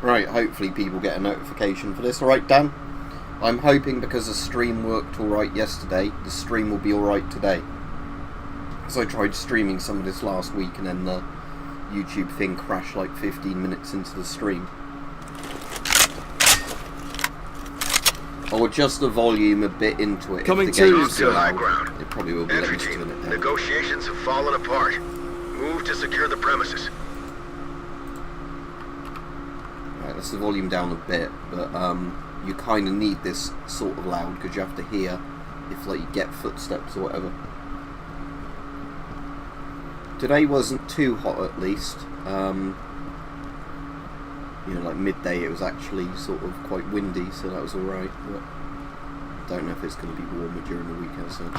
Right, hopefully people get a notification for this. Alright, Dan? I'm hoping because the stream worked alright yesterday, the stream will be alright today. So I tried streaming some of this last week and then the YouTube thing crashed like 15 minutes into the stream. I'll adjust the volume a bit into it. Coming if the to game's too loud. It probably will be. Entry team, negotiations have fallen apart. Move to secure the premises. Right, that's the volume down a bit, but you kind of need this sort of loud because you have to hear if like you get footsteps or whatever. Today wasn't too hot, at least. You know, like midday it was actually sort of quite windy, so that was alright, but I don't know if it's going to be warmer during the week outside.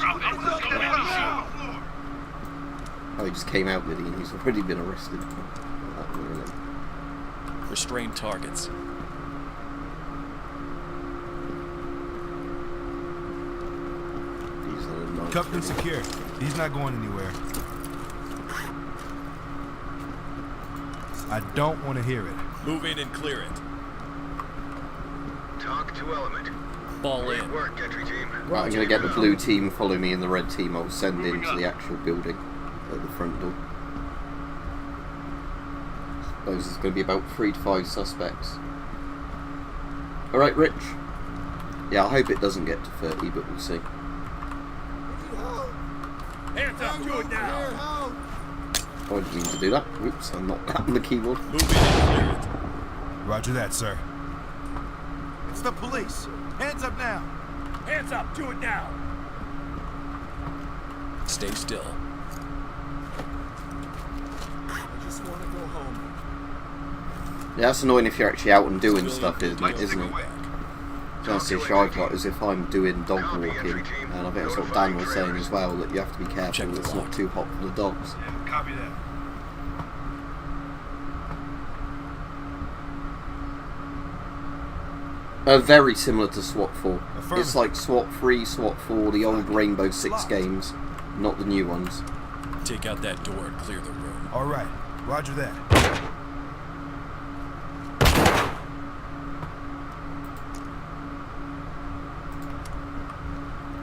Oh, he just came out, did he? And he's already been arrested. That really. Restrain targets. These are nice. Cuffed and secure. He's not going anywhere. I don't want to hear it. Move in and clear it. Talk to element. Ball Great in. work, entry team. Right, I'm going to get the blue team follow me, and the red team I'll send into the actual building at the front door. I suppose there's going to be about 3 to 5 suspects. Alright, Rich. Yeah, I hope it doesn't get to 30, but we'll see. Hands up, do it now. Oh, I didn't mean to do that. Oops, I'm not tapping the keyboard. Move in and clear it. Roger that, sir. It's the police. Hands up now. Hands up, do it now. Stay still. I just want to go home. Yeah, that's annoying if you're actually out and doing stuff, isn't it? That's the issue I've got, is if I'm doing dog walking, and I think that's what Dan was saying as well, that you have to be careful that it's not too hot for the dogs. Yeah, copy that. Very similar to SWAT 4. It's like SWAT 3, SWAT 4, the old Rainbow Six games, not the new ones. Take out that door and clear the room. All right. Roger that.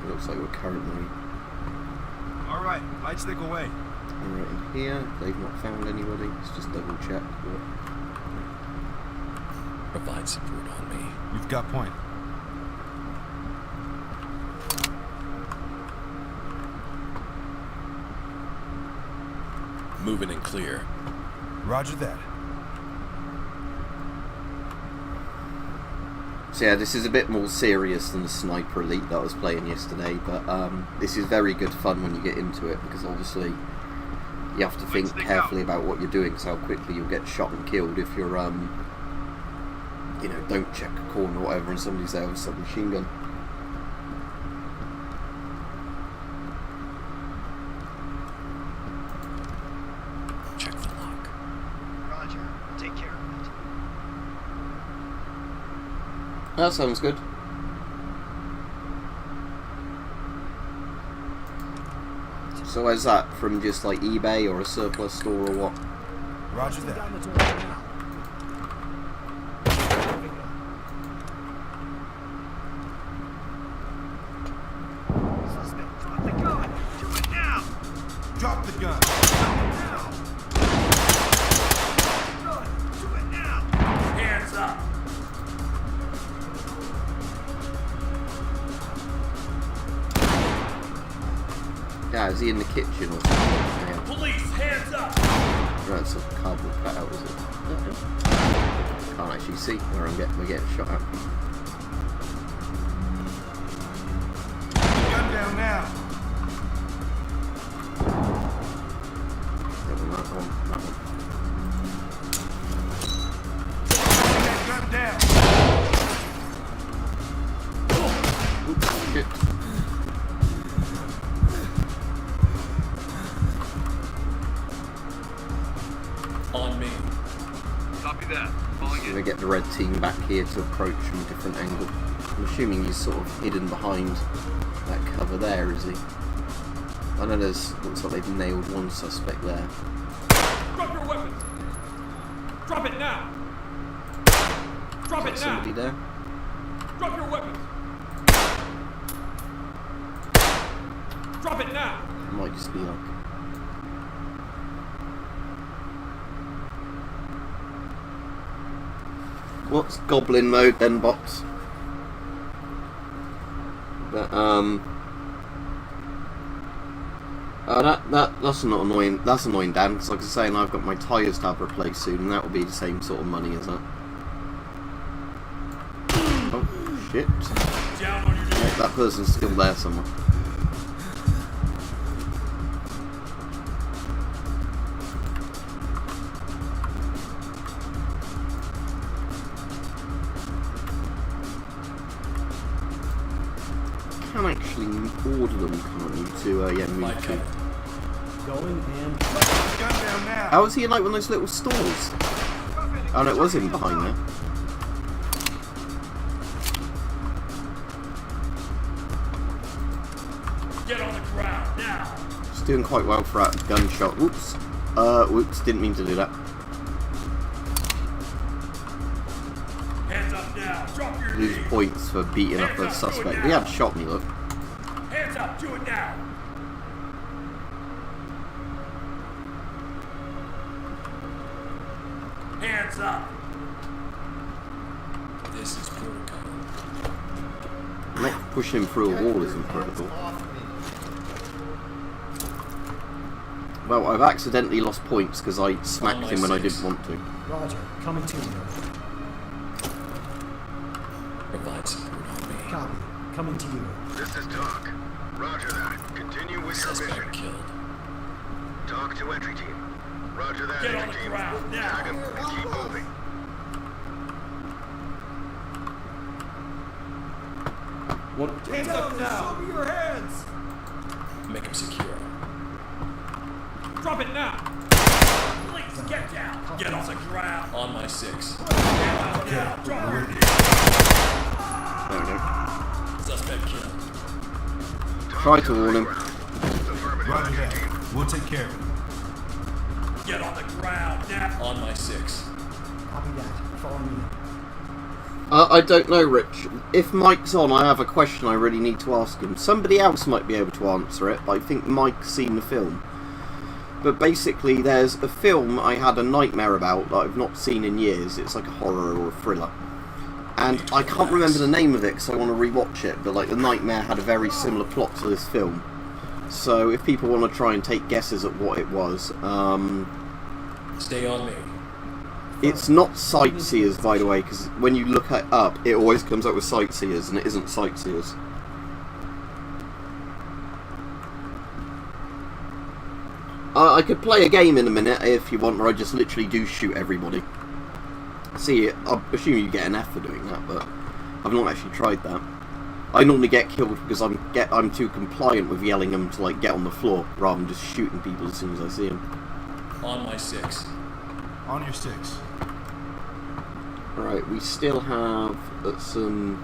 It looks like we're currently All right. Light stick away. right in here. They've not found anybody. Let's just double check. Provide support on me. You've got point. Move in and clear. Roger that. So yeah, this is a bit more serious than the Sniper Elite that I was playing yesterday, but this is very good fun when you get into it, because obviously you have to think carefully about what you're doing, so how quickly you'll get shot and killed if you're, you know, don't check a corner or whatever and somebody's there with a submachine gun. Check the lock. Roger. I'll take care of it. That sounds good. So where's that? From just like eBay or a surplus store or what? Roger that. Down the door now. Suspect, drop the gun. Do it now. Drop the gun. Now. Gun. Do it now. Hands up. Yeah, is he in the kitchen or something? Yeah. Police, hands up. Right, so cardboard cutout, is it? Can't actually see where we're getting shot at. Gun down now. That one. That gun down. Oops, shit. On me. Copy that. So we get the red team back here to approach from a different angle. I'm assuming he's sort of hidden behind that cover there, is he? I know there's, looks like they've nailed one suspect there. Drop your weapon. Drop it now. Drop it Somebody now. there. Drop your weapons. Drop it now. Might just be like. What's goblin mode then, bots? But that's not annoying. That's annoying, Dan. Because like I was saying, I've got my tyres to have replaced soon, and that will be the same sort of money as that. Oh shit! Down on your knees. Yeah, that person's still there somewhere. Can actually order them, can't you, to yeah, My move to. cover. Going in. Gun down now. How was he in like one of those little stalls? Oh no, it was him behind there. Get on the ground now. He's doing quite well for a gunshot. Whoops. Whoops, didn't mean to do that. Hands up now. Drop your Lose knees. points for beating up a suspect. He had shot me, look. Hands up. Do it now. Hands up. This is protocol. Like pushing him through a wall isn't critical. Well, I've accidentally lost points because I smacked him when I didn't want to. Roger. Coming to you. Provide support on me. Copy. Coming to you. This is Talk. Roger that. Continue with your mission. Suspect killed. Talk to entry team. Roger that, Get on entry the team. ground now. Tag him and keep moving. What? Hands up now. Show me your hands. Make him secure. Drop it now. Please get down. Get on the ground. On my 6. Hands up now. Drop your knees. There we go. Suspect killed. Try to warn him. Affirmative, Roger entry that. team. We'll take care of it. Get on the ground now. On my 6. Copy that. Follow me. I don't know, Rich. If Mike's on, I have a question I really need to ask him. Somebody else might be able to answer it, but I think Mike's seen the film. But basically, there's a film I had a nightmare about that I've not seen in years. It's like a horror or a thriller. And I can't remember the name of it because I want to rewatch it, but like the nightmare had a very similar plot to this film. So if people want to try and take guesses at what it was, Stay on me. it's not Sightseers, by the way, because when you look it up, it always comes up with Sightseers, and it isn't Sightseers. I could play a game in a minute if you want, where I just literally do shoot everybody. See, I assume you get an F for doing that, but I've not actually tried that. I normally get killed because I'm too compliant with yelling them to like get on the floor, rather than just shooting people as soon as I see them. On my 6. On your 6. Right, we still have some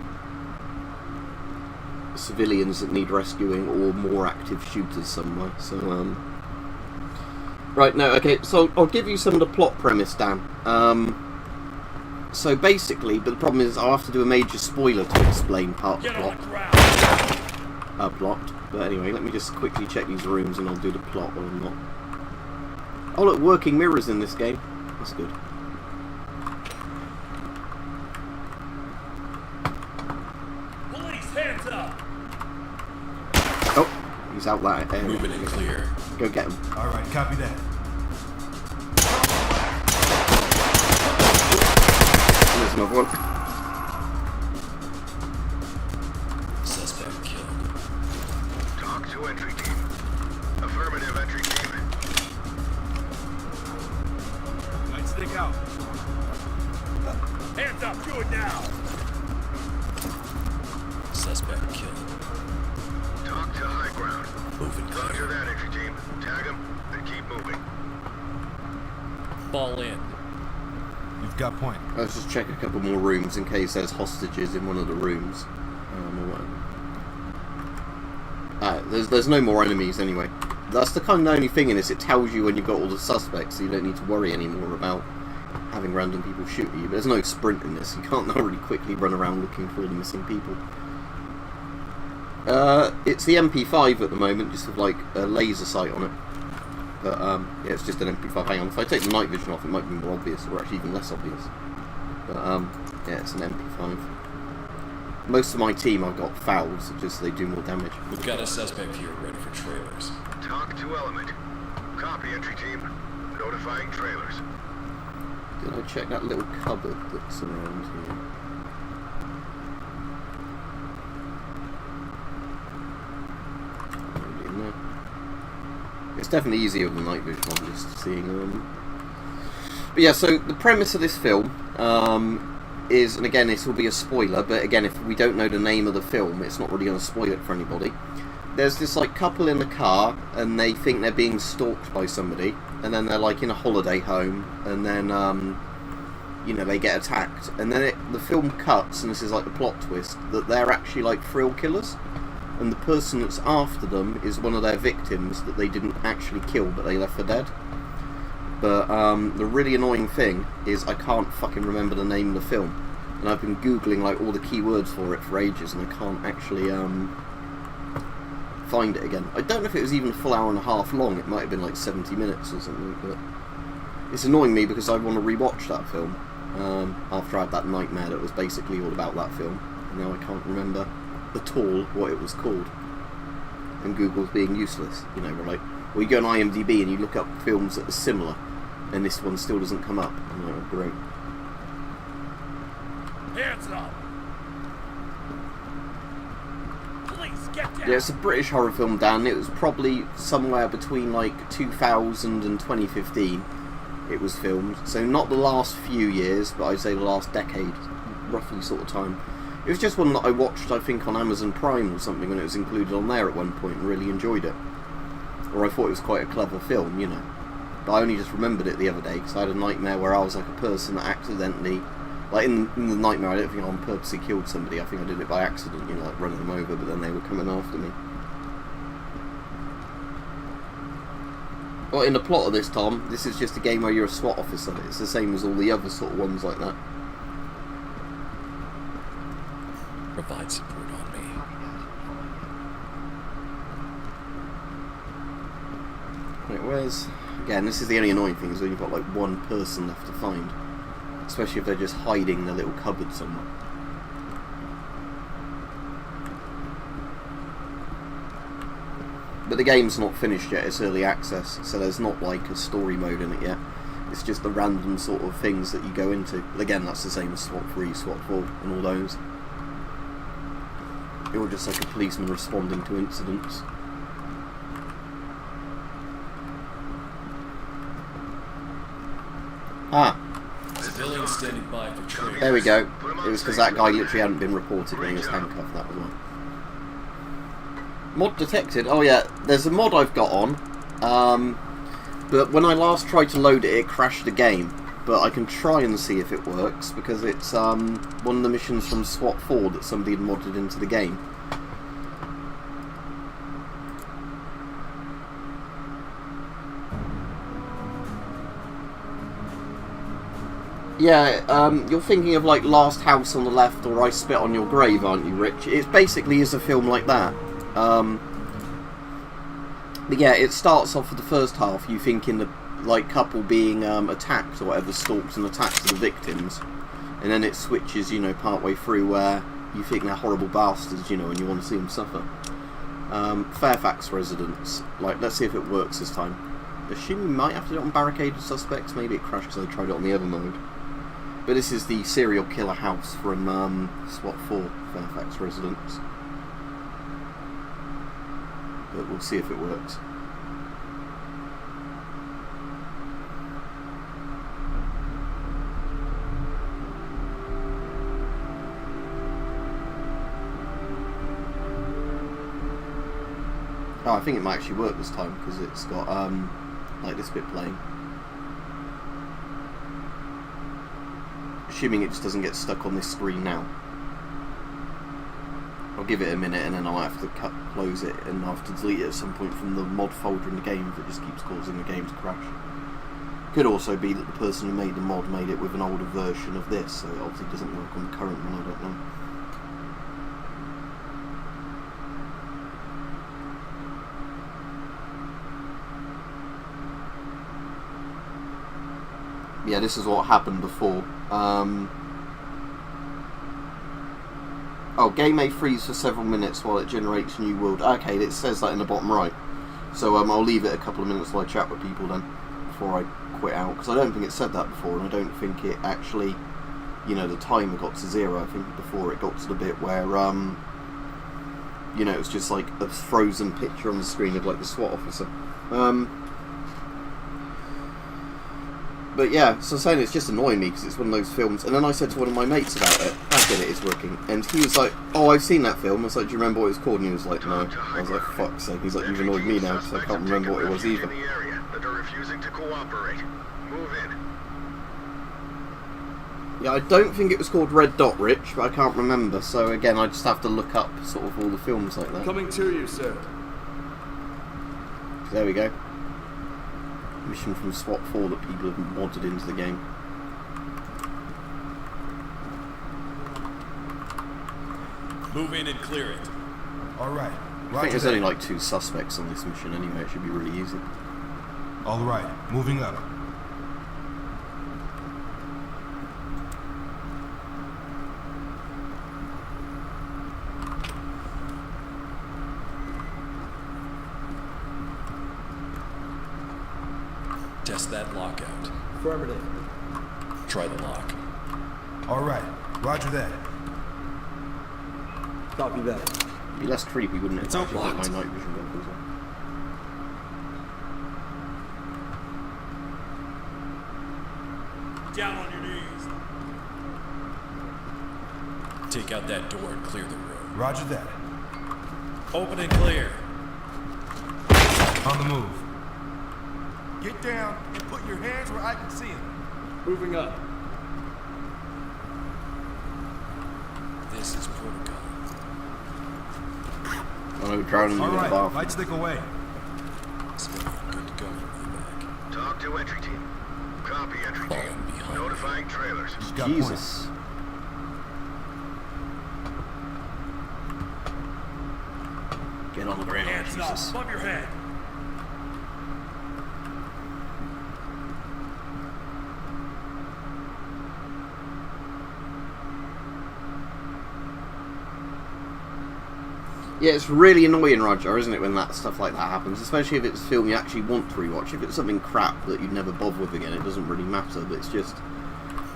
civilians that need rescuing or more active shooters somewhere, so right, no, okay, so I'll give you some of the plot premise, Dan. So basically, but the problem is I'll have to do a major spoiler to explain part of the Get on plot. the ground. Plot. But anyway, let me just quickly check these rooms and I'll do the plot or not. Oh look, working mirrors in this game. That's good. Police, hands up. Oh, he's out that area. Moving in clear. Go get him. All right, copy that. There's another one. Suspect killed. Talk to entry team. Affirmative, entry team. Light stick out. Hands up. Do it now. Suspect killed. Talk to high ground. Moving Roger clear. that, entry team. Tag him and keep moving. Fall in. You've got point. Let's just check a couple more rooms in case there's hostages in one of the rooms. Or whatever. There's no more enemies anyway. That's the kind of only thing in this. It tells you when you've got all the suspects, so you don't need to worry anymore about having random people shoot at you. But there's no sprint in this. You can't really quickly run around looking for all the missing people. It's the MP5 at the moment, just with like a laser sight on it. But yeah, it's just an MP5. Hang on, if I take the night vision off, it might be more obvious, or actually even less obvious. But yeah, it's an MP5. Most of my team I've got fouls, just so they do more damage. We've got a suspect here ready for trailers. Talk to element. Copy, entry team. Notifying trailers. Did I check that little cupboard that's around here? Not really in there. It's definitely easier with the night vision. I'm just seeing them. But yeah, so the premise of this film is, and again, this will be a spoiler, but again, if we don't know the name of the film, it's not really going to spoil it for anybody. There's this like couple in the car, and they think they're being stalked by somebody, and then they're like in a holiday home, and then you know, they get attacked, and then the film cuts, and this is like the plot twist, that they're actually like thrill killers, and the person that's after them is one of their victims that they didn't actually kill, but they left for dead. But the really annoying thing is I can't fucking remember the name of the film, and I've been googling like all the keywords for it for ages, and I can't actually find it again. I don't know if it was even a full hour and a half long. It might have been like 70 minutes or something, but it's annoying me because I want to rewatch that film after I had that nightmare that was basically all about that film, and now I can't remember at all what it was called. And Google's being useless, you know. We're like, well, you go on IMDb and you look up films that are similar, and this one still doesn't come up. I'm like, oh, great. Hands up! Please get down! Yeah, it's a British horror film, Dan. It was probably somewhere between like 2000 and 2015 it was filmed. So not the last few years, but I'd say the last decade, roughly sort of time. It was just one that I watched, I think, on Amazon Prime or something when it was included on there at one point, and really enjoyed it. Or I thought it was quite a clever film, you know. But I only just remembered it the other day, because I had a nightmare where I was like a person that accidentally, like in the nightmare, I don't think I on purposely killed somebody. I think I did it by accident, you know, like running them over, but then they were coming after me. Well, in the plot of this, Tom, this is just a game where you're a SWAT officer. It's the same as all the other sort of ones like that. Provide support on me. Right, where's... Again, this is the only annoying thing, is when you've got like one person left to find. Especially if they're just hiding in a little cupboard somewhere. But the game's not finished yet, it's early access, so there's not like a story mode in it yet. It's just the random sort of things that you go into. But again, that's the same as SWAT 3, SWAT 4, and all those. You're just like a policeman responding to incidents. Ah, Civilians standing by for training. there we go. It was because that guy literally hadn't been reported when he was handcuffed, that was why. Mod detected. Oh yeah, there's a mod I've got on, but when I last tried to load it, it crashed the game. But I can try and see if it works, because it's one of the missions from SWAT 4 that somebody had modded into the game. Yeah, you're thinking of like Last House on the Left or I Spit on Your Grave, aren't you, Rich? It basically is a film like that. But yeah, it starts off with the first half, you thinking the like couple being attacked or whatever, stalked and attacked the victims, and then it switches, you know, part way through where you think they're horrible bastards, you know, and you want to see them suffer. Fairfax residents. Like, let's see if it works this time. Assume you might have to do it on barricaded suspects. Maybe it crashed because I tried it on the other mode. But this is the serial killer house from SWAT 4, Fairfax residents. But we'll see if it works. Oh, I think it might actually work this time, because it's got like this bit playing. Assuming it just doesn't get stuck on this screen now. I'll give it a minute and then I'll have to close it, and I'll have to delete it at some point from the mod folder in the game if it just keeps causing the game to crash. Could also be that the person who made the mod made it with an older version of this, so it obviously doesn't work on the current one, I don't know. Yeah, this is what happened before. Oh, game may freeze for several minutes while it generates a new world. Okay, it says that in the bottom right. So I'll leave it a couple of minutes while I chat with people then, before I quit out. Because I don't think it said that before, and I don't think it actually, you know, the timer got to 0. I think before it got to the bit where, you know, it was just like a frozen picture on the screen of like the SWAT officer. But yeah, so saying it's just annoying me because it's one of those films. And then I said to one of my mates about it, I get it, it's working. And he was like, oh, I've seen that film. I was like, do you remember what it was called? And he was like, no. I was like, fuck's sake. He's like, you've annoyed me now because I can't remember what it was either. Yeah, I don't think it was called Red Dot, Rich, but I can't remember. So again, I just have to look up sort of all the films like that. Coming to you, sir. There we go. Mission from SWAT 4 that people have modded into the game. Move in and clear it. Alright. I think there's only like 2 suspects on this mission anyway, it should be really easy. Alright, moving up. Test that lockout. Affirmative. Try the lock. Alright, roger that. Copy that. It'd be less creepy, wouldn't it? It's Actually, unlocked. my night vision goggles on. Down on your knees. Take out that door and clear the room. Roger that. Open and clear. On the move. Get down and put your hands where I can see them. Moving up. This is protocol. I know, drowning in the Alright, bath. light stick away. Civilian, good to go from the back. Talk to entry team. Copy entry Falling team. behind. Notifying trailers. Just got points. Jesus. Get on the ground, Hands Jesus. up, above your head. Yeah, it's really annoying, Roger, isn't it, when that stuff like that happens? Especially if it's a film you actually want to rewatch. If it's something crap that you'd never bother with again, it doesn't really matter. But it's just,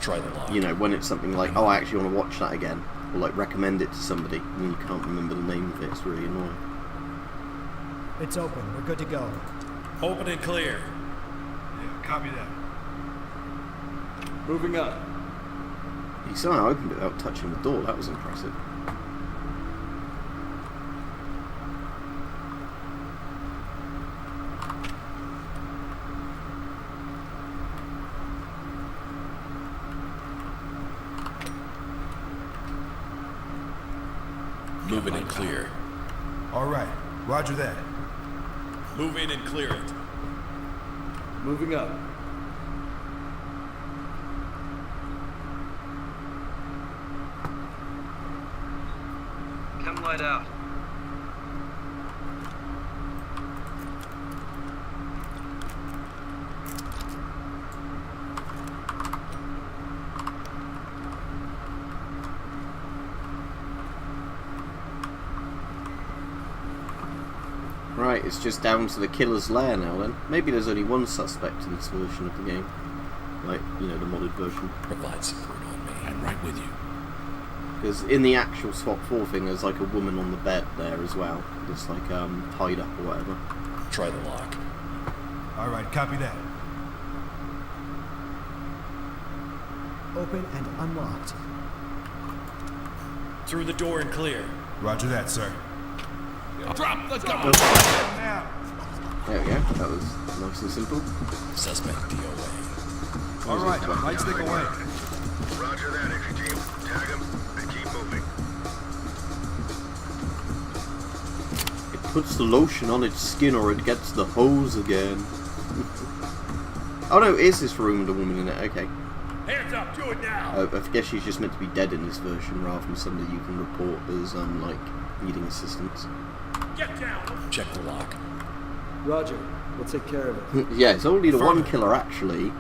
Try the lock. you know, when it's something like, oh, I actually want to watch that again, or like recommend it to somebody, and you can't remember the name of it, it's really annoying. It's open. We're good to go. Open and clear. Yeah, copy that. Moving up. He somehow opened it without touching the door, that was impressive. Move in and clear. Alright, roger that. Move in and clear it. Moving up. Chem light out. Right, it's just down to the killer's lair now then. Maybe there's only one suspect in this version of the game. Like, you know, the modded version. Provide support on me. I'm right with you. Because in the actual SWAT 4 thing, there's like a woman on the bed there as well. Just like, tied up or whatever. Try the lock. Alright, copy that. Open and unlocked. Through the door and clear. Roger that, sir. Drop the gun! Now. There we go, that was nice and simple. Suspect DOA. Alright, light stick away. Roger that, entry team. Tag him and keep moving. It puts the lotion on its skin or it gets the hose again. Oh no, it is this room with a woman in it, okay. Hands up, do it now! I guess she's just meant to be dead in this version rather than somebody you can report as, like, needing assistance. Get down! Check the lock. Roger. We'll take care of it. Yeah, it's only the one killer actually.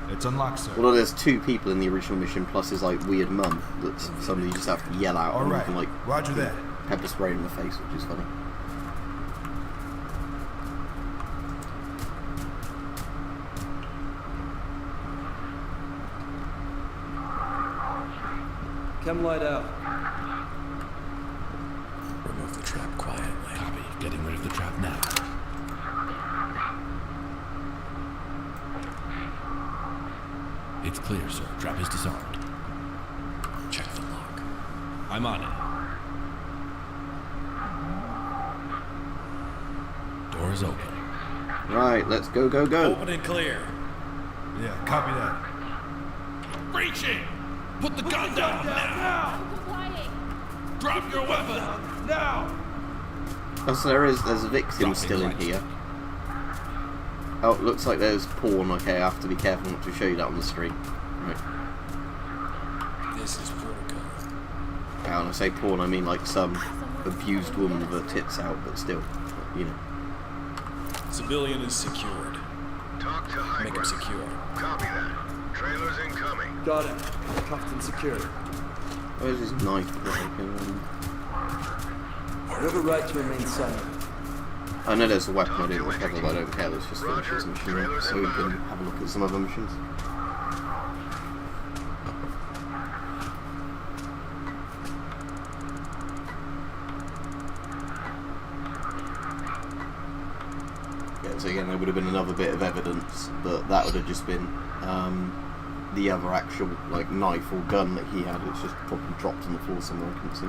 It's unlocked, sir. Although there's 2 people in the original mission plus his, like, weird mum that's somebody you just have to yell out and you can, like, Roger that. pepper spray in the face, which is funny. Chem light out. Remove the trap quietly. Copy. Getting rid of the trap now. It's clear, sir. Trap is disarmed. Check the lock. I'm on it. Door is open. Right, let's go, go, go. Open and clear. Yeah, copy that. Breaching! Put the gun down now! Drop your weapon! Now! Oh, so there's a victim still in here. Oh, it looks like there's porn. Okay, I have to be careful not to show you that on the screen. Right. This is protocol. Now, when I say porn, I mean like some abused woman with her tits out, but still, you know. Civilian is secured. Talk to high Make him ground. secure. Copy that. Trailers incoming. Got it. Cuffed and secured. Where's his knife? You have a right to remain silent. I know there's a weapon I didn't recover, but I don't care. Let's just finish this mission so we can have a look at some other missions. Yeah, so again, there would have been another bit of evidence, but that would have just been the other actual like knife or gun that he had. It's just probably dropped on the floor somewhere. I couldn't see.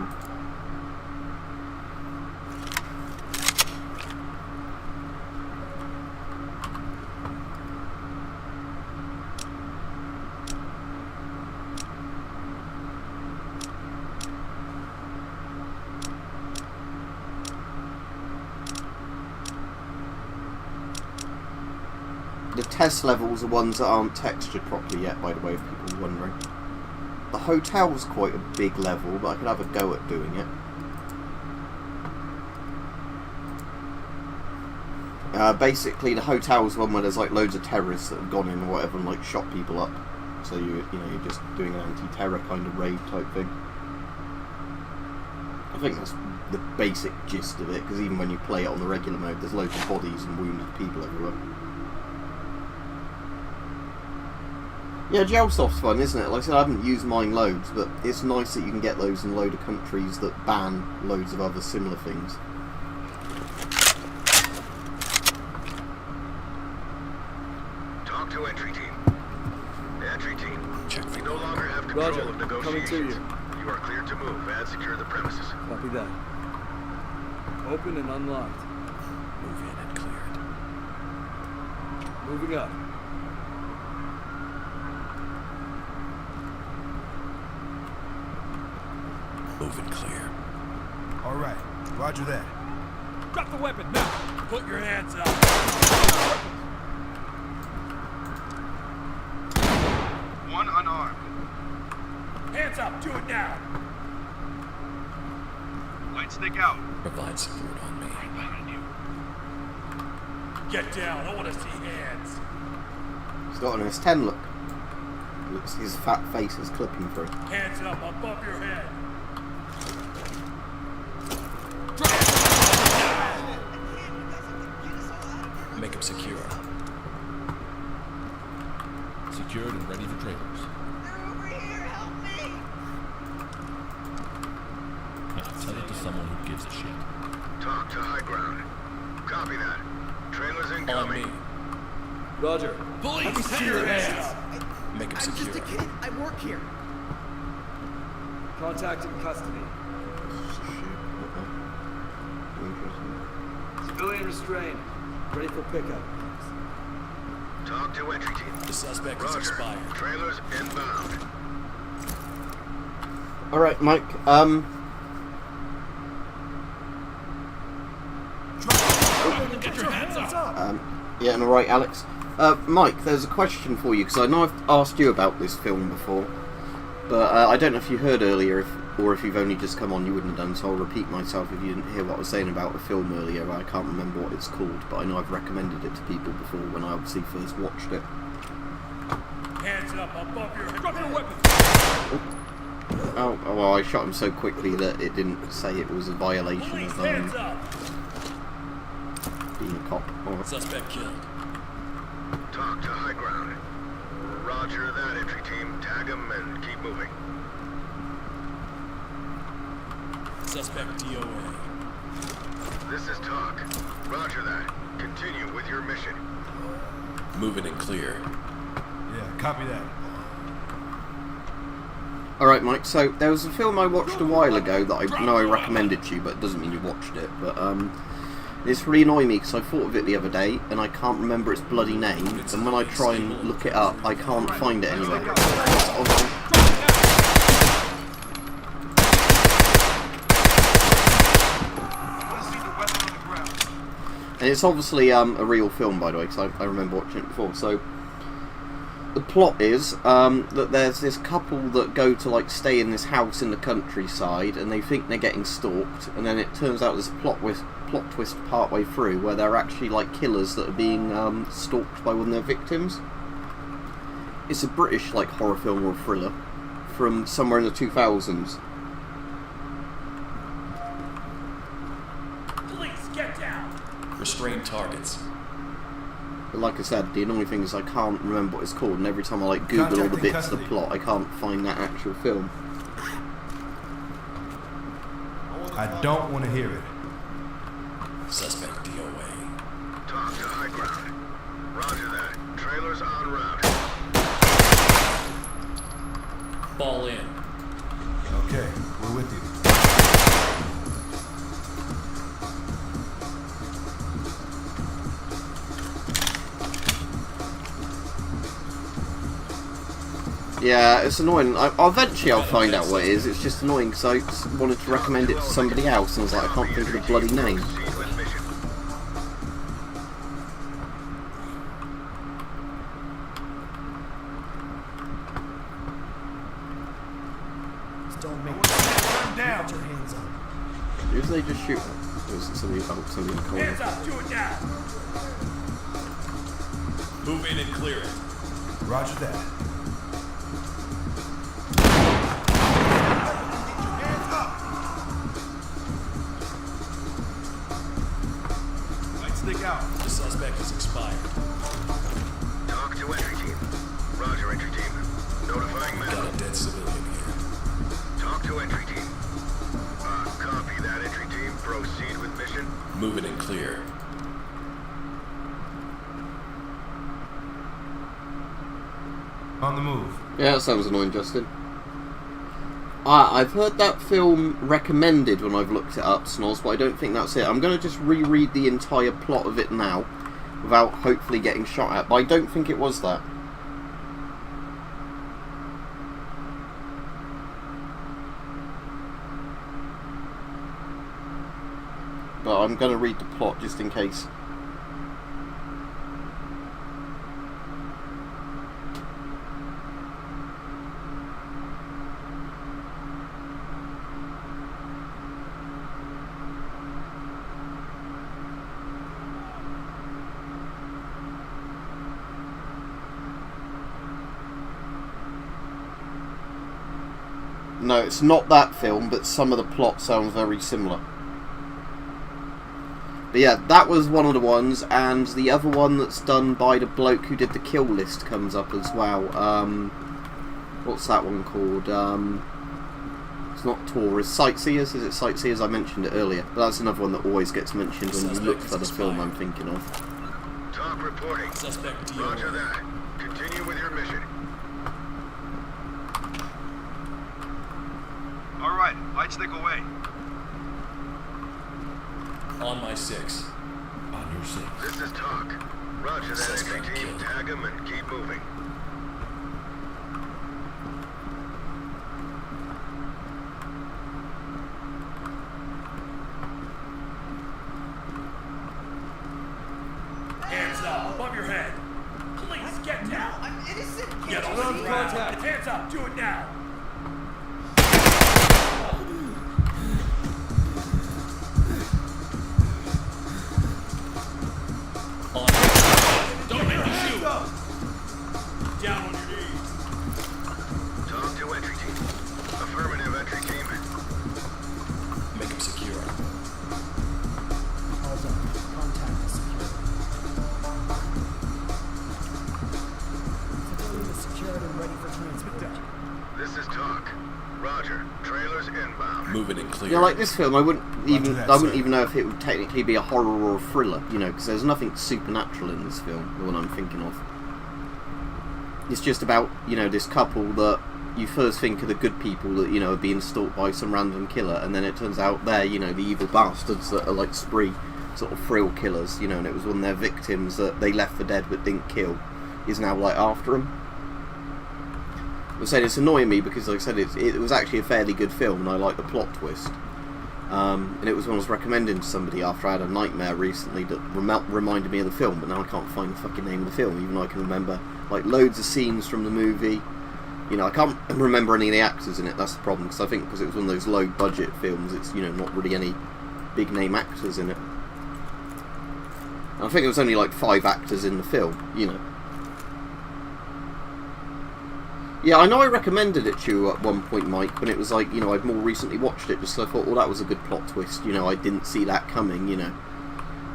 The test levels are ones that aren't textured properly yet, by the way, if people are wondering. The hotel's quite a big level, but I could have a go at doing it. Basically, the hotel's one where there's like loads of terrorists that have gone in or whatever and like shot people up. So you're just doing an anti-terror kind of raid type thing. I think that's the basic gist of it, because even when you play it on the regular mode, there's loads of bodies and wounded people everywhere. Yeah, Gelsoft's fun, isn't it? Like I said, I haven't used mine loads, but it's nice that you can get those in a load of countries that ban loads of other similar things. Talk to entry team. Entry team. Check for We no longer have control Roger. of Coming to negotiations. you. You are cleared to move and secure the premises. Copy that. Open and unlocked. Move in and cleared. Moving up. Move and clear. All right. Roger that. Drop the weapon now! Put your hands up! One unarmed. Hands up! Do it now! Light stick out. Provide support on me. Get down! I want to see hands! He's got an S10 look. Looks his fat face is clipping through. Hands up above your head! Make him secure. Secured and ready for trailers. They're over here! Help me! Now tell it to someone who gives a shit. Talk to high ground. Copy that. Trailers On incoming. me. Roger. Police! Take your hands! Make him I'm just secure. a kid. I work here. Contact in custody. Civilian restrained. Ready for pickup. Talk to entry team. The suspect is Roger. expired. Trailers inbound. Alright, Mike, Get your hands up! yeah, and alright, Alex. Mike, there's a question for you, because I know I've asked you about this film before, but I don't know if you heard earlier, or if you've only just come on, you wouldn't have done, so I'll repeat myself if you didn't hear what I was saying about a film earlier. I can't remember what it's called, but I know I've recommended it to people before when I obviously first watched it. Hands up above your head. Drop your weapon. Oh, well, I shot him so quickly that it didn't say it was a violation Police, of hands up. being a cop. Oh. Suspect killed. Talk to high ground. Roger that, entry team. Tag him and keep moving. Suspect DOA. This is Talk. Roger that. Continue with your mission. Moving and clear. Yeah, copy that. Alright, Mike, so there was a film I watched a while ago that I know I recommended to you, but it doesn't mean you watched it, but it's really annoying me because I thought of it the other day and I can't remember its bloody name, and when I try and look it up, I can't find it anywhere. And it's obviously a real film, by the way, because I remember watching it before. So the plot is that there's this couple that go to like stay in this house in the countryside, and they think they're getting stalked, and then it turns out there's a plot twist partway through where they're actually like killers that are being stalked by one of their victims. It's a British like horror film or thriller from somewhere in the 2000s. Police, get down. Restrain targets. But like I said, the annoying thing is I can't remember what it's called, and every time I like Google all the bits of the plot, I can't find that actual film. I don't want to hear it. Suspect DOA. Talk to high ground. Roger that. Trailers en route. Fall in. Okay, we're with you. Yeah, it's annoying. Eventually I'll find out what it is. It's just annoying because I wanted to recommend it to somebody else and I was like, I can't think of the bloody name. Proceed with mission. Don't make Turn down. your hands up. Who did they just shoot at? Or was it somebody in the corner? Hands up. Do it now. Move in and clear it. Roger that. Hands up. Light stick out. The suspect is expired. Talk to entry team. Roger, entry team. Notifying Got medical. a dead civilian here. Talk to entry team. Copy that, entry team. Proceed with mission. Moving and clear. On the move. Yeah, that sounds annoying, Justin. I've heard that film recommended when I've looked it up, Snoz, but I don't think that's it. I'm going to just reread the entire plot of it now, without hopefully getting shot at, but I don't think it was that. But I'm going to read the plot just in case. No, it's not that film, but some of the plot sounds very similar. But yeah, that was one of the ones, and the other one that's done by the bloke who did the Kill List comes up as well. What's that one called? It's not Tourist. Sightseers? Is it Sightseers? I mentioned it earlier. But that's another one that always gets mentioned when you look for the film I'm thinking of. Talk reporting. Suspect DOA. Roger that. Continue with your mission. All right, light stick away. On my 6. On your 6. This is Talk. Roger that, Suspect entry team. killed. Tag him and keep moving. Hands up above your head. up! Do it now! On. Don't make me shoot! Down on your knees. Talk to entry team. Affirmative, entry team. Make him secure. All done. Contact is secure. Facility is secured and ready for transfer. This is Talk. Roger. Trailers inbound. Moving and clear. Yeah, like this film, I wouldn't even know if it would technically be a horror or a thriller, you know, because there's nothing supernatural in this film, the one I'm thinking of. It's just about, you know, this couple that you first think are the good people that, you know, are being stalked by some random killer, and then it turns out they're, you know, the evil bastards that are like spree sort of thrill killers, you know, and it was one of their victims that they left for dead but didn't kill is now like after them. I said it's annoying me because, like I said, it was actually a fairly good film and I like the plot twist. And it was one I was recommending to somebody after I had a nightmare recently that reminded me of the film, but now I can't find the fucking name of the film, even though I can remember like loads of scenes from the movie. You know, I can't remember any of the actors in it, that's the problem, because I think because it was one of those low budget films, it's, you know, not really any big name actors in it. And I think it was only like 5 actors in the film, you know. Yeah, I know I recommended it to you at one point, Mike, when it was like, you know, I'd more recently watched it, just so I thought, well, that was a good plot twist, you know, I didn't see that coming, you know,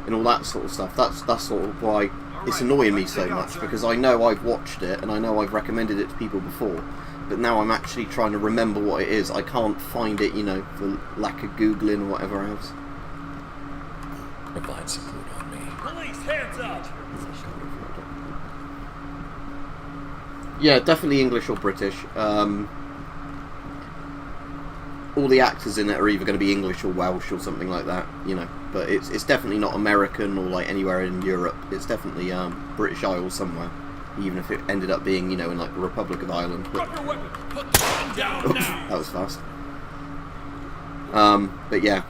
and all that sort of stuff. That's sort of why it's annoying me so much, because I know I've watched it, and I know I've recommended it to people before, but now I'm actually trying to remember what it is. I can't find it, you know, for lack of Googling or whatever else. Provide support on me. Police, hands up! Yeah, definitely English or British. All the actors in it are either going to be English or Welsh or something like that, you know. But it's definitely not American or like anywhere in Europe. It's definitely British Isles somewhere, even if it ended up being, you know, in like the Republic of Ireland. But, Drop your weapon. Put the gun down now. that was fast. But yeah,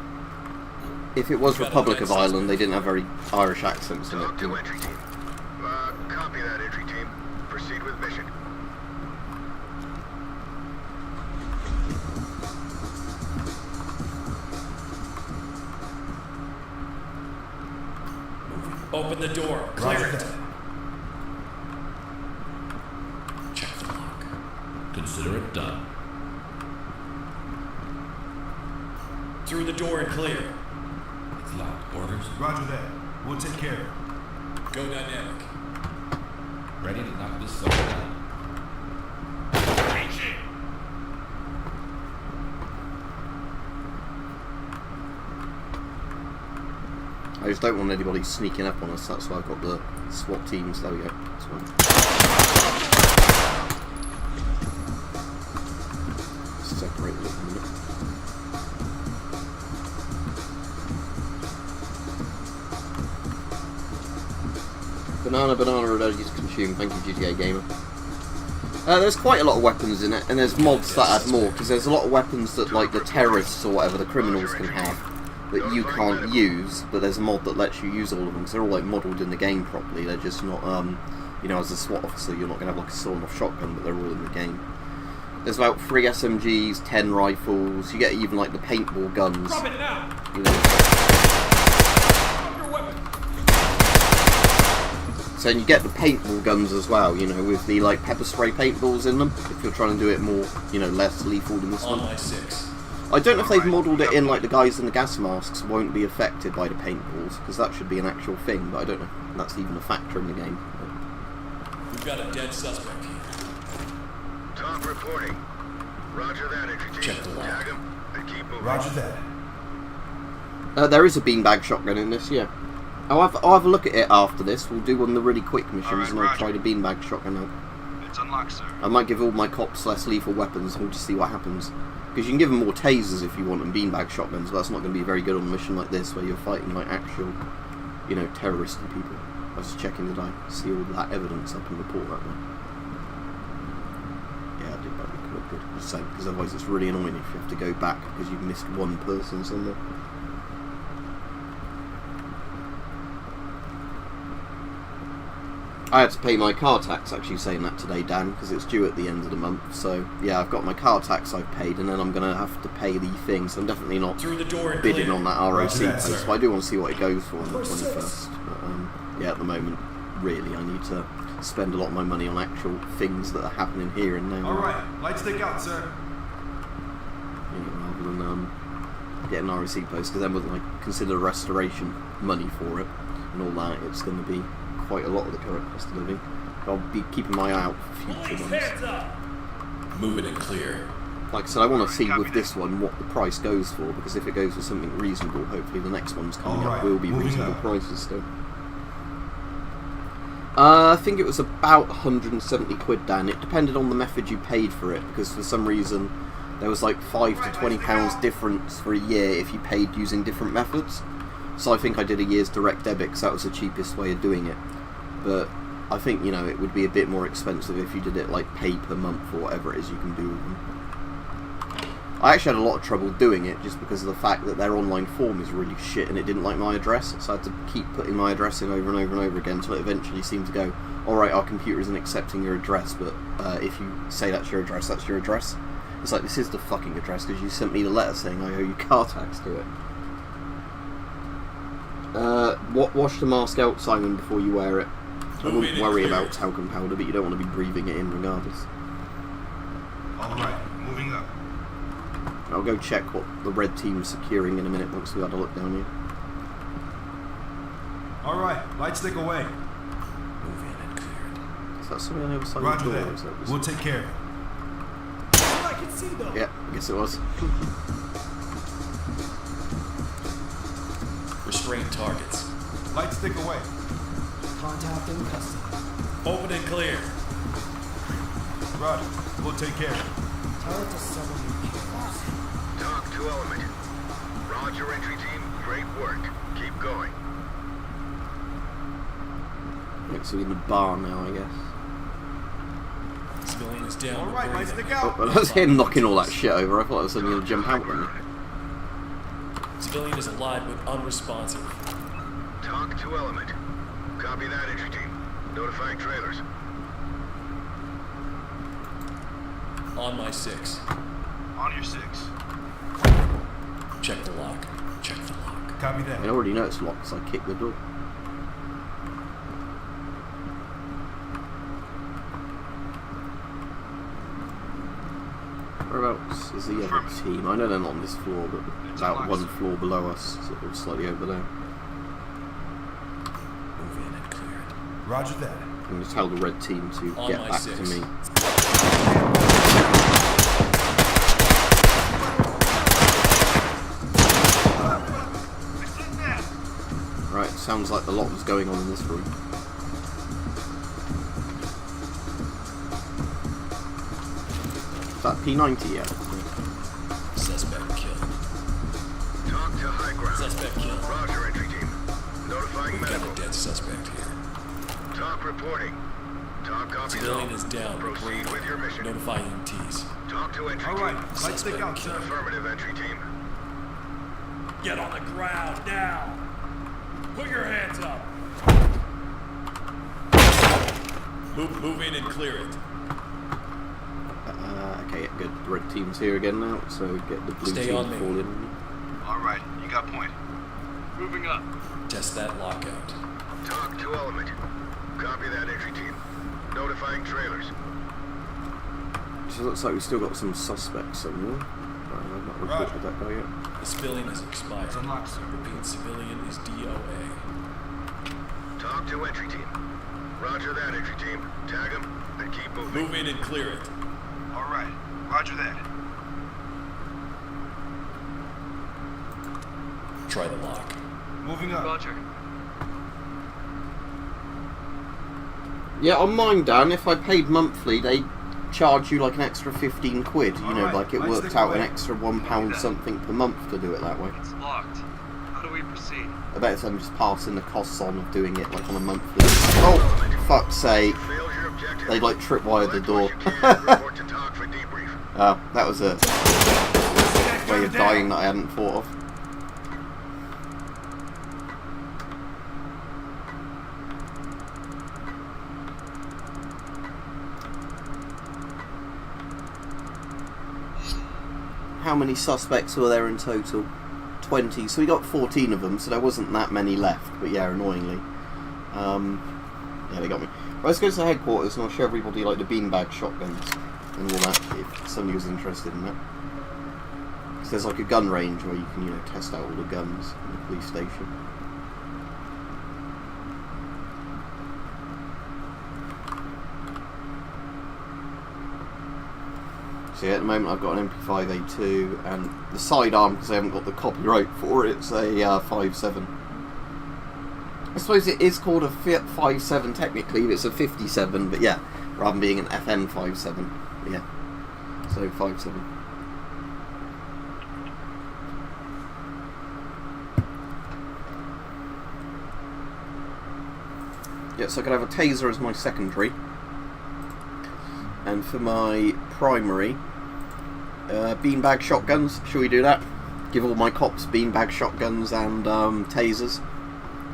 if it was Republic of Ireland, they didn't have very Irish accents in it. Talk to entry team. Copy that, entry team. Proceed with mission. Open the door. Clear Roger it. that. Check the lock. Consider it done. Through the door and clear. It's locked. Orders? Roger that. We'll take care of it. Go dynamic. Ready to knock this sucker down. I just don't want anybody sneaking up on us, that's why I've got the SWAT teams. There we go. That's one. Separate it a minute. Banana ready to consume. Thank you, GTA Gamer. There's quite a lot of weapons in it, and there's mods that add more, because there's a lot of weapons that, like, the terrorists or whatever, the criminals can have, that you can't use, but there's a mod that lets you use all of them, because they're all, like, modelled in the game properly. They're just not, you know, as a SWAT officer, you're not going to have, like, a sawn-off shotgun, but they're all in the game. There's about 3 SMGs, 10 rifles, you get even, like, the paintball guns. Drop it now. You know. Drop your weapon. So you get the paintball guns as well, you know, with the like pepper spray paintballs in them, if you're trying to do it more, you know, less lethal than this On one. my 6. I don't know if they've modelled it in like the guys in the gas masks won't be affected by the paintballs, because that should be an actual thing, but I don't know if that's even a factor in the game. We've got a dead suspect here. Talk reporting. Roger that, entry team. Check the lock. Tag him and keep moving. Roger that. There is a beanbag shotgun in this, yeah. I'll have a look at it after this. We'll do one of the really quick missions, and I'll try the beanbag shotgun out. It's unlocked, sir. I might give all my cops less lethal weapons, and we'll just see what happens. Because you can give them more tasers if you want, and beanbag shotguns, but that's not going to be very good on a mission like this, where you're fighting like actual, you know, terrorists and people. I was just checking, did I see all that evidence up and report that one? Yeah, I did that. Look good. Just saying, because otherwise it's really annoying if you have to go back because you've missed one person somewhere. I had to pay my car tax, actually saying that today, Dan, because it's due at the end of the month. So, yeah, I've got my car tax I've paid, and then I'm going to have to pay the thing. So I'm definitely not Through the door and bidding clear. on that ROC Roger that, post. sir. But I do want to see what it goes for on the 21st. But, yeah, at the moment, really, I need to spend a lot of my money on actual things that are happening here and now. Alright, light stick out, sir. Rather than getting an ROC post, because then with like consider restoration money for it and all that, it's going to be quite a lot of the current cost of living. I'll be keeping my eye out for future ones. Hands up! Moving and clear. Like I said, I want to see with this one what the price goes for, because if it goes for something reasonable, hopefully the next one's coming up will be reasonable prices still. I think it was about 170 quid, Dan. It depended on the method you paid for it, because for some reason there was like £5 to £20 difference for a year if you paid using different methods. So I think I did a year's direct debit because that was the cheapest way of doing it. But I think, you know, it would be a bit more expensive if you did it like pay per month or whatever it is you can do with them. I actually had a lot of trouble doing it just because of the fact that their online form is really shit and it didn't like my address, so I had to keep putting my address in over and over and over again until it eventually seemed to go, alright, our computer isn't accepting your address, but if you say that's your address, that's your address. It's like, this is the fucking address because you sent me the letter saying I owe you car tax to it. Wash the mask out, Simon, before you wear it. I wouldn't worry about talcum powder, but you don't want to be breathing it in regardless. Alright, moving up. I'll go check what the red team's securing in a minute once we've had a look down here. Alright, light stick away. Moving and cleared. Is that something on the other side Roger of the door? Or is that. that We'll take care of it. I can see them. Yeah, I guess it was. Restrained targets. Light stick away. Contact in custody. Open and clear. Roger, we'll take care of it. Tell it to someone who cares. Talk to element. Roger, entry team. Great work. Keep going. Right, so we're in the bar now, I guess. Civilian is down. Alright, light stick Oh, out. well, that's him knocking all that shit over. I thought I was suddenly going to jump out on me. Civilian is alive but unresponsive. Talk to element. Copy that, entry team. Notifying trailers. On my 6. On your 6. Check the lock. Check the lock. Copy that. I already know it's locked, so I kicked the door. Whereabouts is the other team? I know they're not on this floor, but about one floor below us, sort of slightly over there. Move in and cleared. Roger that. I'm going to tell the red team to On get my back 6. to me. Right, sounds like a lot was going on in this room. Is that P90 yet? Suspect killed. Talk to high ground. Suspect killed. Roger, entry team. Notifying We've got medical. a dead suspect here. Talk reporting. Talk copies Civilian all. is down. Proceed with your mission. Notify EMTs. Talk to entry Alright, team. light stick out, sir. Affirmative, entry team. Get on the ground now. Put your hands up. Move in and clear it. Okay, yeah, good. The red team's here again now, so get the blue Stay team on to me. fall in. Alright, you got point. Moving up. Test that lockout. Talk to element. Copy that, entry team. Notifying trailers. So it looks like we've still got some suspects somewhere. I've not reported that guy yet. The civilian is expired. It's unlocked, sir. Repeat, civilian is DOA. Talk to entry team. Roger that, entry team. Tag him and keep moving. Move in and clear it. Alright, roger that. Try the lock. Moving up. Roger. Yeah, on mine, Dan, if I paid monthly, they charge you like an extra 15 quid. You know, Alright, like it light worked stick out an away. extra £1 something per month to do it that way. It's locked. How do we proceed? I bet I'm just passing the costs on of doing it like on a monthly. Oh, fuck's sake. Failed your objective. They like tripwired the door. Collect what you can. Report to talk for debrief. That was a way of dying that I hadn't thought of. how many suspects were there in total? 20. So we got 14 of them, so there wasn't that many left. But yeah, annoyingly. Yeah, they got me. Right, let's go to the headquarters and I'll show everybody like the beanbag shotguns and all that, if somebody was interested in that. Because there's like a gun range where you can, you know, test out all the guns in the police station. So yeah, at the moment I've got an MP5A2 and the sidearm, because I haven't got the copyright for it, it's a 5.7. I suppose it is called a 5.7 technically, but it's a 57, but yeah, rather than being an FN 5.7. Yeah, so 5.7. Yeah, so I could have a taser as my secondary. And for my primary, beanbag shotguns. Shall we do that? Give all my cops beanbag shotguns and tasers.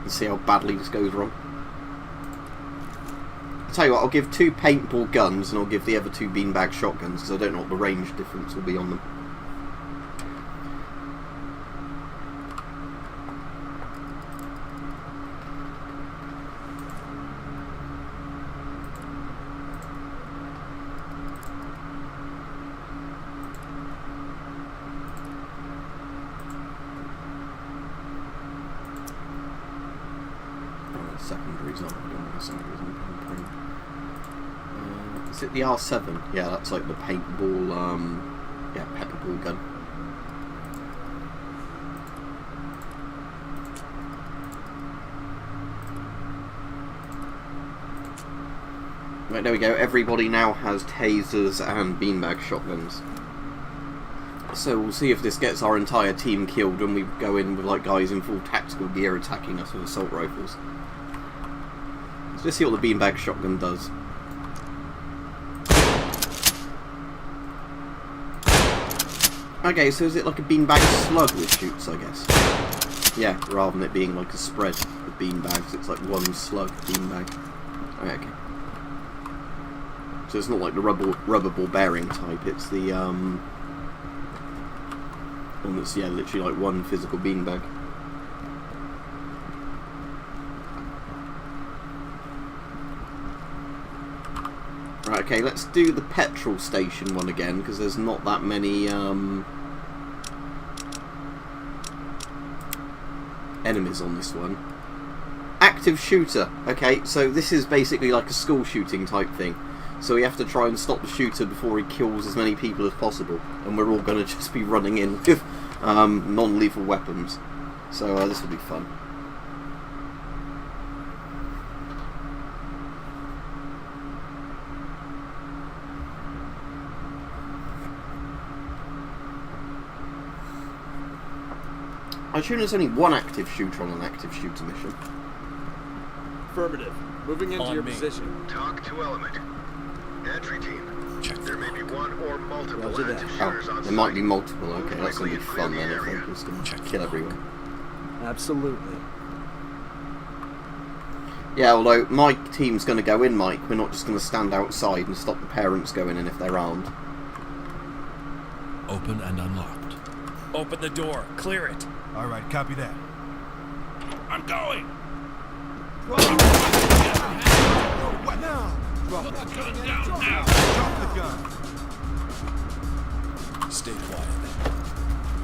And see how badly this goes wrong. I'll tell you what, I'll give 2 paintball guns and I'll give the other 2 beanbag shotguns because I don't know what the range difference will be on them. Secondaries on. I don't know what secondaries on. Is it the R7? Yeah, that's like the paintball, yeah, pepperball gun. Right, there we go. Everybody now has tasers and beanbag shotguns. So we'll see if this gets our entire team killed when we go in with like guys in full tactical gear attacking us with assault rifles. Let's see what the beanbag shotgun does. Okay, so is it like a beanbag slug that shoots, I guess? Yeah, rather than it being like a spread of beanbags, it's like one slug beanbag. Okay. So it's not like the rubber ball bearing type, it's the one that's, yeah, literally like one physical beanbag. Right, okay, let's do the petrol station one again, because there's not that many enemies on this one. Active shooter. Okay, so this is basically like a school shooting type thing. So we have to try and stop the shooter before he kills as many people as possible. And we're all going to just be running in with non-lethal weapons. So this will be fun. I assume there's only one active shooter on an active shooter mission. Affirmative. Moving into On your me. position. Talk to element. Entry team. Check. There may be one or multiple Roger that. active shooters Oh, on there might be site. multiple. Okay, that's going to be fun then if Area. they're just going to Check kill your everyone. Absolutely. Yeah, although my team's going to go in, Mike. We're not just going to stand outside and stop the parents going in if they're armed. Open and unlocked. Open the door. Clear it. All right, copy that. I'm going. What now? Drop the gun down now. Drop the gun. Stay quiet.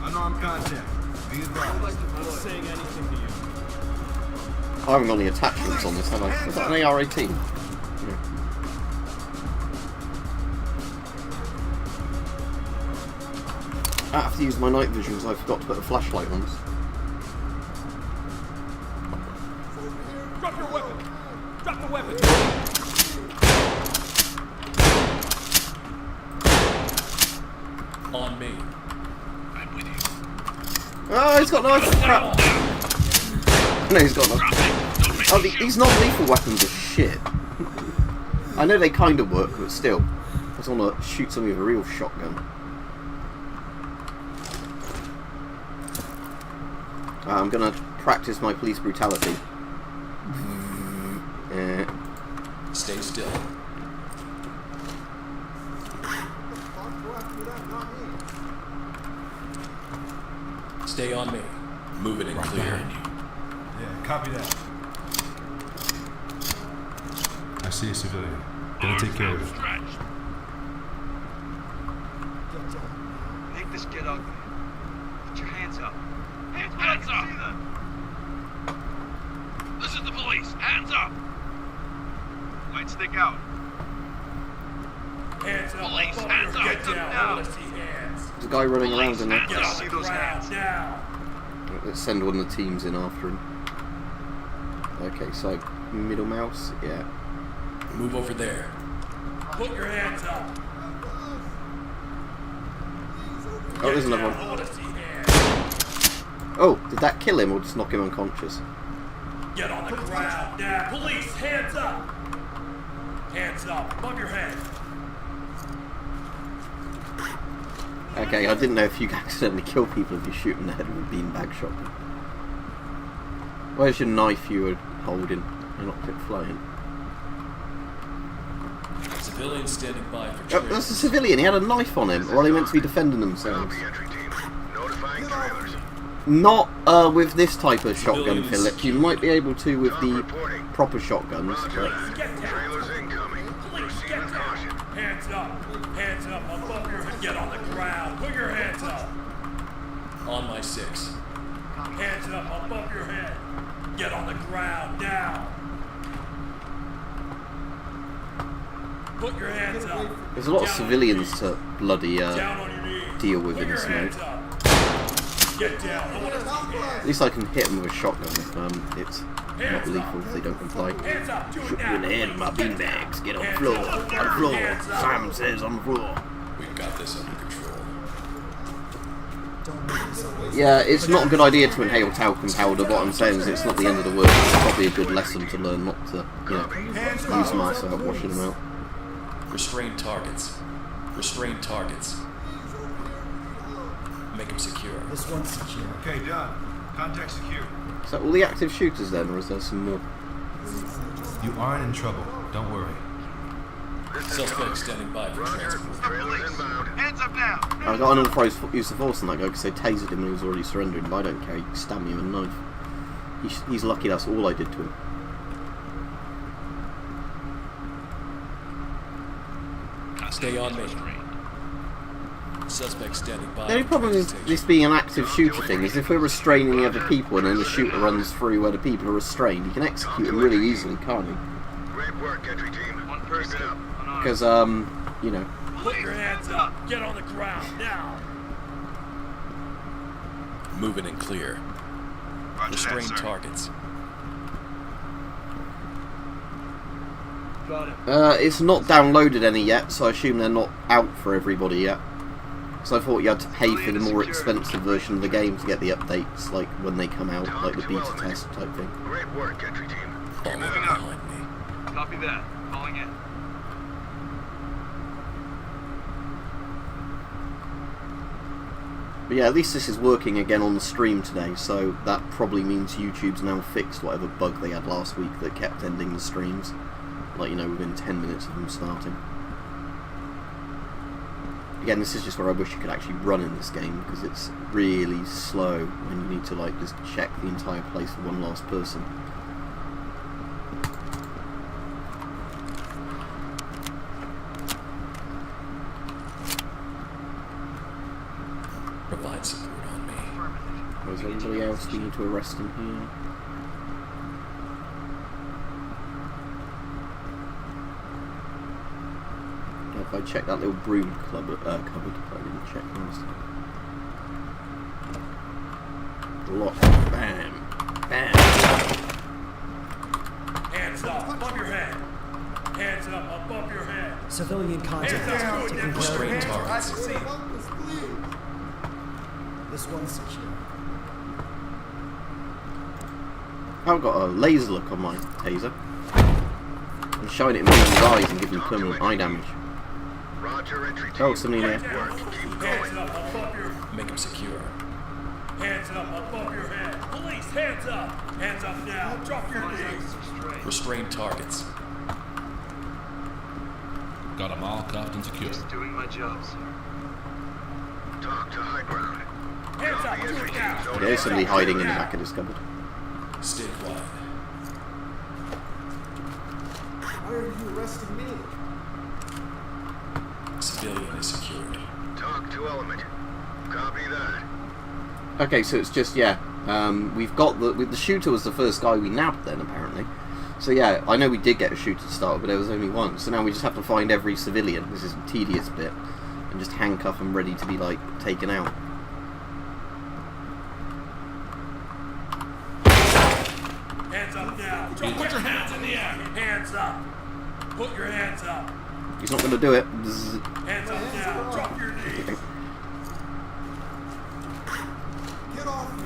Unarmed contact. Be advised. Not saying anything to you. I haven't got any attachments on this, have I? Is that an AR-18? Yeah. I have to use my night vision because I forgot to put a flashlight on this. Drop your weapon. Drop the weapon. On me. I'm with you. Oh, he's got knife! Crap! No, he's got knife. Oh, these non-lethal weapons are shit. I know they kind of work, but still. I just want to shoot somebody with a real shotgun. I'm going to practice my police brutality. Stay still. Stay on me. Moving and clear. Yeah, copy that. I see a civilian. Gonna take care of it. Make this get ugly. Put your hands up. Hands up! See them. This is the police. Hands up! Light stick out. Hands up. Police, hands up. Get down. I Now. want to see hands. There's a guy running around in there. Hands up. See those hands. Now. Let's send one of the teams in after him. Okay, so middle mouse, yeah. Move over there. Put your hands up. Oh, there's another I one. want to see hands. Oh, did that kill him or just knock him unconscious? Get on the ground now. Police, hands up. Hands up. Above your head. Okay, I didn't know if you can accidentally kill people if you shoot them in the head with a beanbag shotgun. Where's your knife you were holding? You knocked it flying. Civilians standing by for Oh, training. that's a civilian. He had a knife on him. Or are they meant to be defending themselves? Copy, entry team. Notifying trailers. Not with this type of shotgun, Civilians. Philip. You might be able to with Talk the reporting. proper shotguns. Roger But that. Get down. Trailers incoming. Police, Proceed get with down. caution. Hands up. Hands up. Above your head. Get on the ground. Put your hands up. On my 6. Hands up. Above your head. Get on the ground now. Put your hands up. there's a lot of Down on civilians to bloody Down on your knees. deal with Put in your this hands mode. up. Get down. I want to see hands. At least I can hit them with a shotgun if it's not lethal if they don't comply. Hands up. Do it Shoot now. you in the head with my Get beanbags. down. Get on the Hands floor. up. On the floor. Hands up. Simon says on the floor. We've got this under control. Don't make this always. Yeah, it's not a good idea to inhale talcum powder. What I'm saying is it's not the end of the world. It's probably a good lesson to learn not to, use them outside washing them out. Restrain targets. Restrain targets. Make them secure. This one's secure. Okay, done. Contact secure. Is that all the active shooters then, or is there some more? You aren't in trouble. Don't worry. This is Suspect Talk. standing by for Roger. transport. Trailers inbound. Hands up now. I got unauthorized use of force on that guy because they tasered him and he was already surrendering, but I don't care. He can stab me with a knife. He's lucky that's all I did to him. Stay on me. Suspect standing by. The only for problem with transportation. this being an active shooter thing is if we're restraining the other people and then the shooter runs through where the people are restrained, you can execute them really easily, can't you? Great work, entry team. One person. Keep it up. Unarmed. Because, you know, Put your hands up. Get on the ground now. Moving and clear. Roger that, Restrain sir. targets. Got it. it's not downloaded any yet, so I assume they're not out for everybody yet. So I thought you had to pay for the more expensive version of the game to get the updates, like when they come out, like the beta test type thing. Great work, entry team. Fall moving up. behind me. Copy that. Calling in. But yeah, at least this is working again on the stream today, so that probably means YouTube's now fixed whatever bug they had last week that kept ending the streams. Like, within 10 minutes of them starting. Again, this is just where I wish you could actually run in this game, because it's really slow when you need to, like, just check the entire place for one last person. Provide support on me. Where's everybody else? We need to arrest them here. If I check that little broom cupboard, I didn't check last time. Lock. Bam. Bam. Hands up above your head. Hands up above your head. Civilian contact. Hands up. Taking care Restrain of. targets. This one's secure. I've got a laser look on my taser. I'm shine it in people's eyes and give them permanent eye damage. Roger, entry team. Oh, somebody there. Great work. Keep Hands going. up above your. Make them secure. Hands up above your head. Police, hands up. Hands up now. Drop your knees. Restrain targets. Got them all cuffed and secured. Just doing my job, sir. Talk to high ground. Hands up, do it now. There's somebody hiding in the back of this cupboard. Stay quiet. Why are you arresting me? Civilian is secured. Talk to element. Copy that. Okay, so it's just, yeah, we've got the shooter was the first guy we nabbed then, apparently. So yeah, I know we did get a shooter to start with, but there was only one. So now we just have to find every civilian, this is a tedious bit, and just handcuff them ready to be, like, taken out. Hands up now. Put your hands in the air. Hands up. Put your hands up. He's not going to do it. Hands up now. Drop your knees. Okay. Get off me.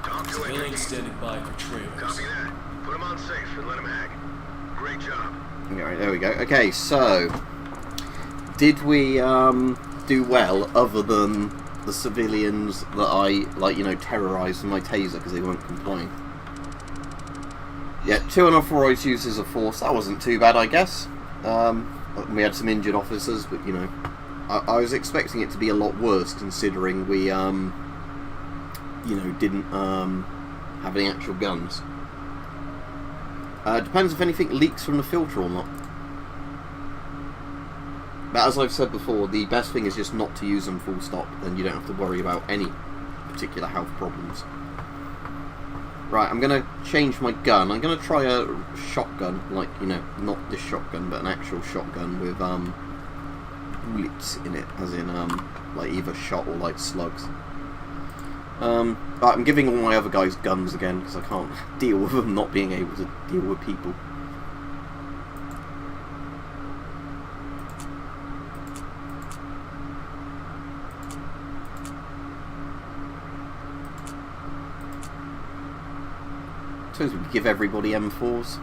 Talk to Civilians entry team. standing by for trailers. Copy that. Put him on safe and let him hang. Great job. Alright, there we go. Okay, so did we do well other than the civilians that I, like, you know, terrorised with my taser because they weren't complying? Yeah, 2 unauthorised uses of force. That wasn't too bad, I guess. We had some injured officers, but, you know, I was expecting it to be a lot worse considering we, you know, didn't have any actual guns. Depends if anything leaks from the filter or not. But as I've said before, the best thing is just not to use them full stop, then you don't have to worry about any particular health problems. Right, I'm going to change my gun. I'm going to try a shotgun, like, you know, not this shotgun, but an actual shotgun with bullets in it, as in, like, either shot or, like, slugs. Right, I'm giving all my other guys guns again, because I can't deal with them not being able to deal with people. I suppose we could give everybody M4s.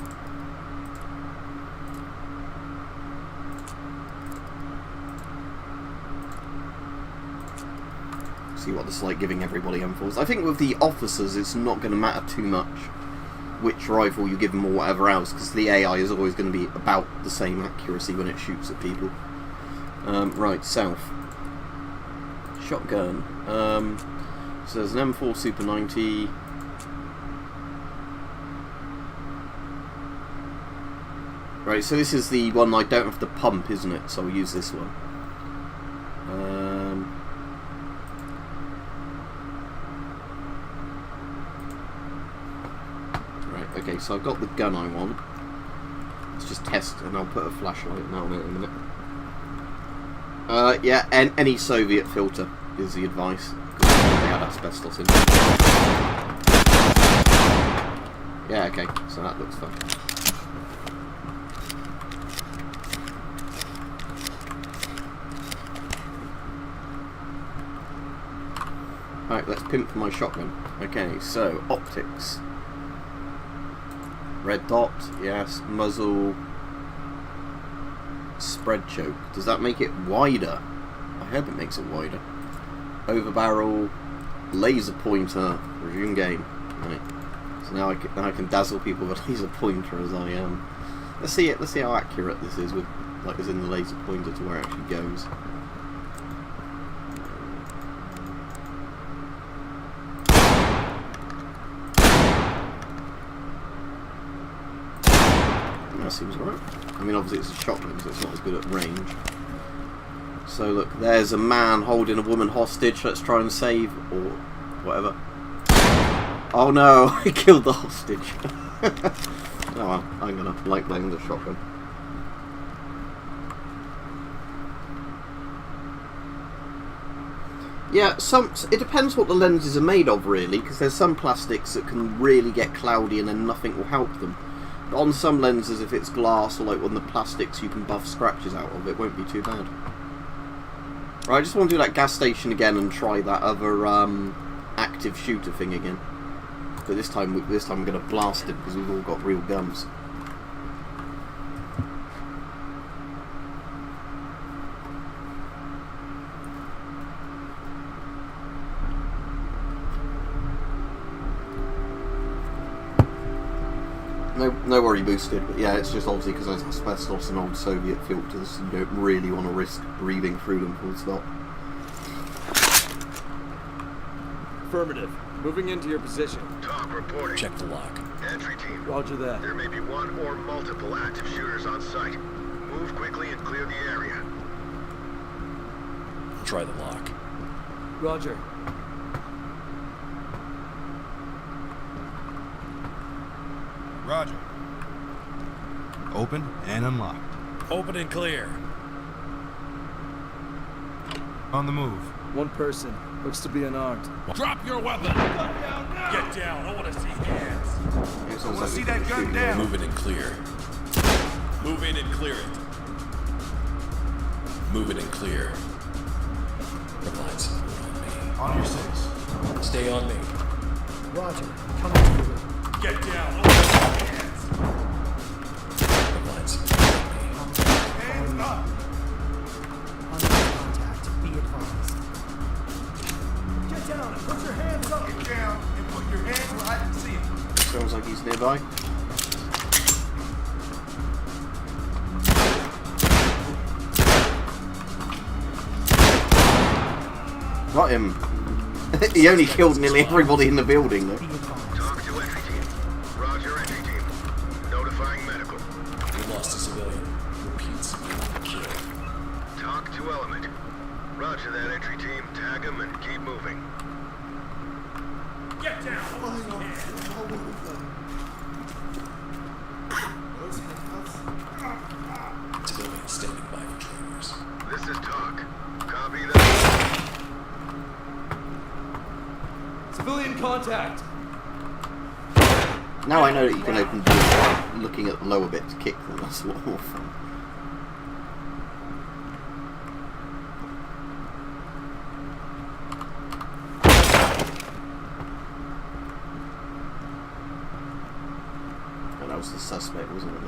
See what it's like giving everybody M4s. I think with the officers it's not going to matter too much which rifle you give them or whatever else, because the AI is always going to be about the same accuracy when it shoots at people. Right, south. Shotgun. So there's an M4 Super 90. Right, so this is the one I don't have to pump, isn't it? So I'll use this one. Right, okay, so I've got the gun I want. Let's just test, and I'll put a flashlight now in it in a minute. Yeah, any Soviet filter is the advice, because they had asbestos in it. Yeah, okay, so that looks fun. Right, let's pimp my shotgun. Okay, so, optics. Red dot, yes. Muzzle. Spread choke. Does that make it wider? I hope it makes it wider. Over barrel. Laser pointer. Resume game. Right. So now I can dazzle people with a laser pointer as I am. Let's see how accurate this is with, like, as in the laser pointer to where it actually goes. That seems right. I mean, obviously it's a shotgun, so it's not as good at range. So look, there's a man holding a woman hostage. Let's try and save, or whatever. Oh no, I killed the hostage. Oh well, I'm gonna like playing the shotgun. Yeah, it depends what the lenses are made of, really, because there's some plastics that can really get cloudy and then nothing will help them. But on some lenses, if it's glass or like on the plastics you can buff scratches out of, it won't be too bad. Right, I just want to do that gas station again and try that other active shooter thing again. But this time we're going to blast it because we've all got real guns. No worry boosted, but yeah, it's just obviously because there's asbestos and old Soviet filters, you don't really want to risk breathing through them full stop. Affirmative. Moving into your position. Talk reporting. Check the lock. Entry team. Roger that. There may be one or multiple active shooters on site. Move quickly and clear the area. Try the lock. Roger. Roger. Open and unlocked. Open and clear. On the move. One person. Looks to be unarmed. Drop your weapon! Get down. I want to see hands. It sounds Wanna like see we that can gun shoot down? Move it and clear. Move in and clear it. Move it and clear. Replies. On your 6. Stay on me. Roger. Coming through. Get down. I want to see hands. Replies. Hands up! Under contact. Be advised. Get down and put your hands up. Get down and put your hands where I can see them. Sounds like he's nearby. Got him. He only killed nearly everybody in the building though. Be advised. Talk to entry team. Roger, entry team. Notifying medical. We lost a civilian. Repeat, civilian kill. Talk to element. Roger that, entry team. Tag him and keep moving. Get down. I want to see hands. Those handcuffs. Civilian standing by for trainers. This is talk. Copy that. Civilian contact. Now I know that you can open doors by looking at the lower bit to kick them. That's a lot more fun. And that was the suspect, wasn't it?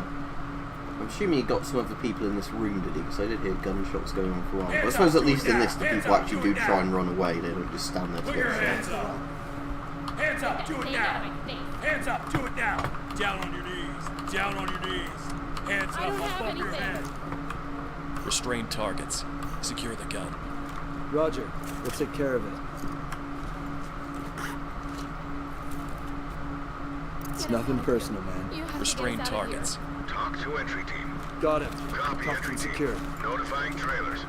I'm assuming he got some other people in this room, did he? Because I did hear gunshots going on for a while. But I suppose at least in this, the people actually do try and run away. They don't just stand there to Put get your shot. hands up. Hands up. Do it now. Hands up. Do it now. Down on your knees. Down on your knees. Hands I up don't have above your anything. head. Restrain targets. Secure the gun. Roger. We'll take care of it. It's nothing personal, man. You have to Restrain get us out of here. targets. Talk to entry team. Got him. Copy, Tough entry and team. secure. Notifying trailers.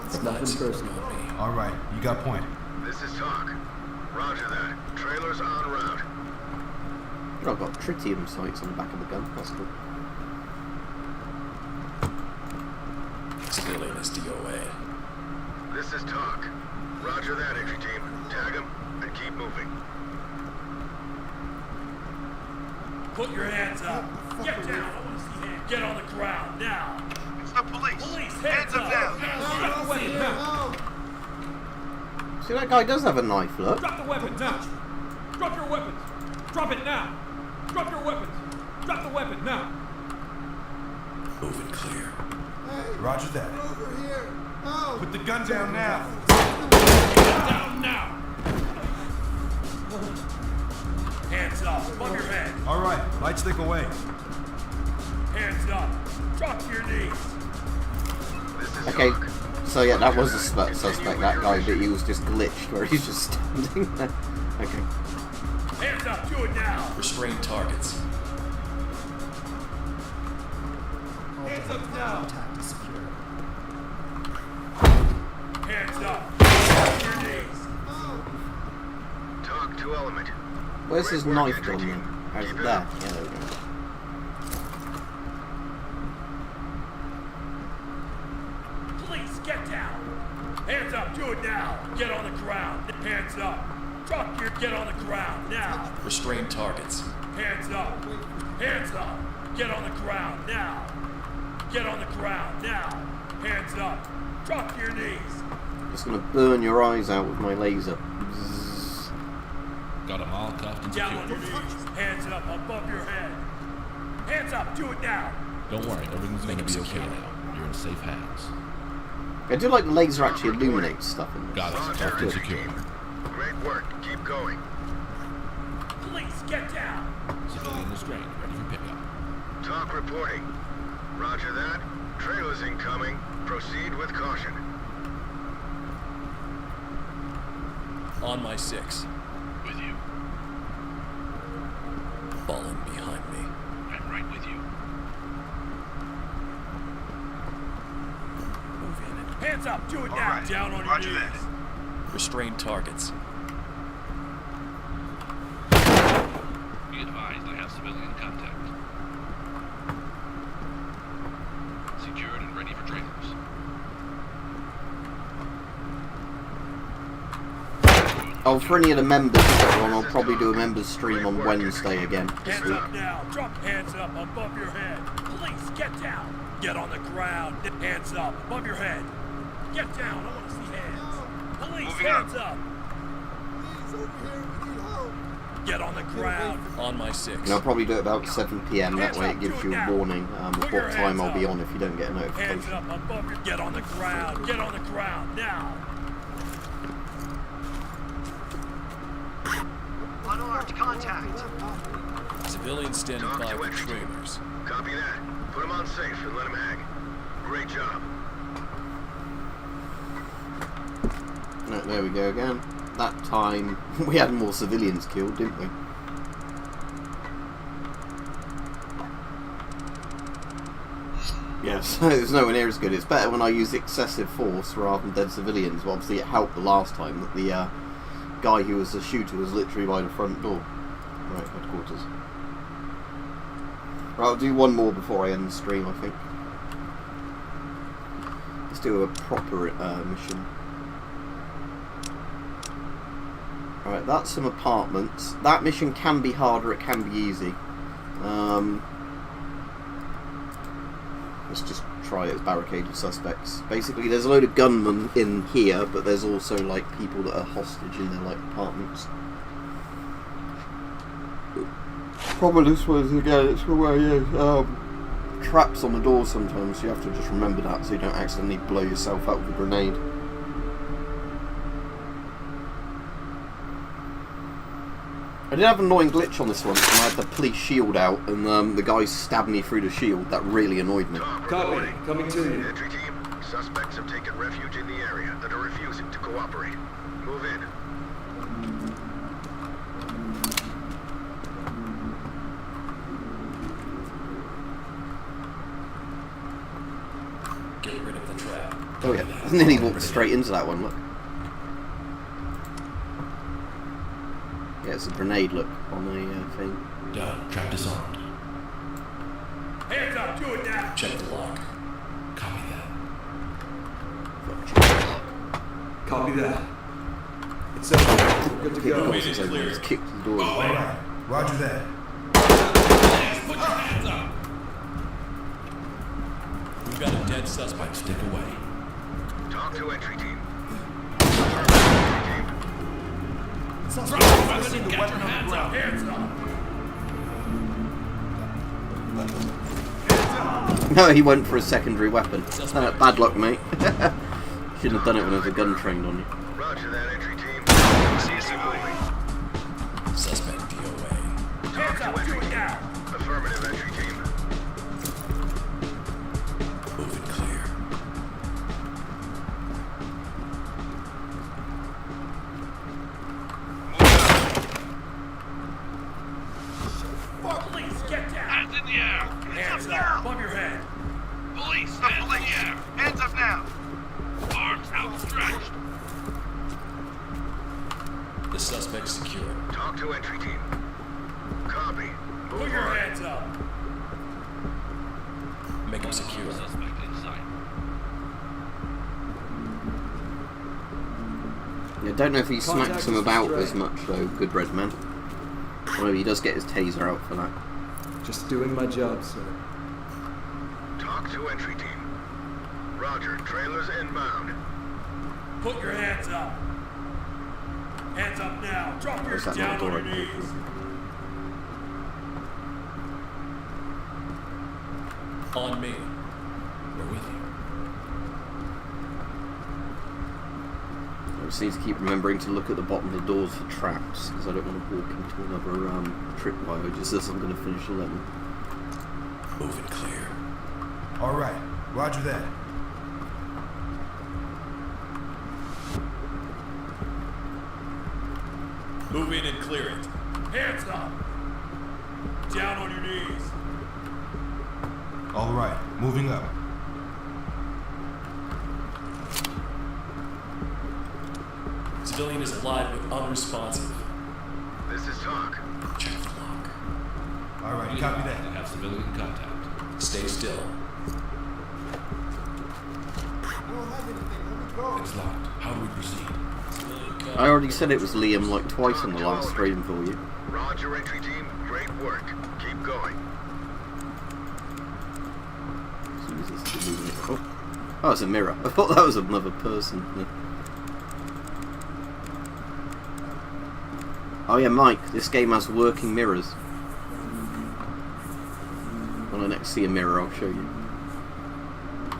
It's Not nothing secure personal. on me. All right, you got point. This is talk. Roger that. Trailers en route. I've got tritium sights on the back of the gun. That's cool. Civilian is DOA. This is talk. Roger that, entry team. Tag him and keep moving. Put your hands up. Get down. I want to see hands. Get on the ground now. It's the police. Police, hands up. Drop the weapon now. See, that guy does have a knife, look. Drop the weapon now. Drop your weapons. Drop it now. Drop your weapons. Drop the weapon now. Move it clear. Hey, Roger that. over here. No. Put the gun down now. Down now. Hands up. Above your head. All right, light stick away. Hands up. Drop to your knees. This is Okay, talk. so yeah, that was a suspect, that guy, but he was just glitched where he's just standing there. Okay. Hands up. Do it now. Restrain targets. Hands up now. Contact is secure. Hands up. Drop to your knees. Talk to element. Where's his Great work, knife entry gone team. then? How's Keep it it there? up. Yeah, there we go. Police, get down. Hands up. Do it now. Get on the ground. Hands up. Drop your. Get on the ground now. Restrain targets. Hands up. Hands up. Get on the ground now. Get on the ground now. Hands up. Drop to your knees. Just gonna burn your eyes out with my laser. Bzzz. Got them all cuffed and Down on your secured. knees. Hands up above your head. Hands up. Do it now. Don't worry, everything's Make gonna be him okay secure. now. You're in safe hands. I do like the laser actually illuminates stuff in this. Got it. Roger, Cuffed and entry secure. team. Great work. Keep going. Police, get down. Civilian restrained, ready for pickup. Talk reporting. Roger that. Trailers incoming. Proceed with caution. On my 6. With you. Falling behind me. I'm right with you. Move in. Hands up, do it All now. right. Down on Roger your knees. that. Restrain targets. Be advised, I have civilian contact. Secured and ready for trailers. Oh, for any of the members that are on, I'll probably do a members stream on Wednesday again. Hands up now. Drop hands up above your head. Police, get down. Get on the ground. Hands up above your head. Get down. I want to see hands. Police, Moving hands up. up. Get on the ground. On my 6. And I'll probably do it about 7 PM, that way it gives you a warning of Put your what time hands I'll be up. on if you don't get a Hands notification. up above your... Get on the ground. Get on the ground now. Unarmed contact. Civilians standing Talk by to for entry team. trailers. Copy that. Put him on safe and let him hang. Great job. No, there we go again. That time we had more civilians killed, didn't we? Yes, it's nowhere near as good. It's better when I use excessive force rather than dead civilians. Well, obviously it helped the last time that the guy who was the shooter was literally by the front door. Right, headquarters. Right, I'll do one more before I end the stream, I think. Let's do a proper mission. Alright, that's some apartments. That mission can be harder, it can be easy. Let's just try it as barricaded suspects. Basically, there's a load of gunmen in here, but there's also like people that are hostage in their like apartments. Problem this was again, it's where traps on the door sometimes, so you have to just remember that so you don't accidentally blow yourself up with a grenade. I did have an annoying glitch on this one. I had the police shield out, and the guy stabbed me through the shield. That really annoyed me. Copy. Coming to you. Entry team, suspects have taken refuge in the area and are refusing to cooperate. Move in. Get rid of the trap. Oh yeah, and then he walked straight into that one. Look. Yeah, it's a grenade. Look on the thing. Done. Trap disarmed. Hands up. Do it now. Check the lock. Copy that. Copy that. It's up. We're good to go. Just kicked the door. All right. Roger that. Put your hands up. We've got a dead suspect. Stick away. Talk to entry team. Suspect Weapon, get your hands up. Hands up. No, he went for a secondary weapon. Bad luck, mate. Shouldn't have done it when there was a gun trained on you. Roger that, entry team. See you soon. Suspect DOA. Talk to entry team. now. Affirmative, entry team. Moving clear. Police, get down. Hands in the air. Hands up above your head. Police, hands in the air. Hands up now. Arms outstretched. The suspect secure. Talk to entry team. Copy. Put Move your on. hands up. Make him secure. Suspect in sight. I don't know if he smacks Contact him is about straight. as much though, good red man. Or maybe he does get his taser out for that. Just doing my job, sir. Talk to entry team. Roger, trailers inbound. Put your hands up. Hands up now. Drop yours What's that down door on your open? knees. On me. We're with you. I just need to keep remembering to look at the bottom of the doors for traps, because I don't want to walk into another tripwire just as I'm going to finish the level. Moving clear. All right. Roger that. Move in and clear it. Hands up. Down on your knees. All right, moving up. Civilian is alive but unresponsive. This is talk. Check the log. All right, copy that. Have civilian contact. Stay still. It's locked. How do we proceed? I already said it was Liam like twice in the last stream for you. Roger, entry team. Great work. Keep going. Oh, it's a mirror. I thought that was another person. Oh yeah, Mike, this game has working mirrors. When I next see a mirror, I'll show you.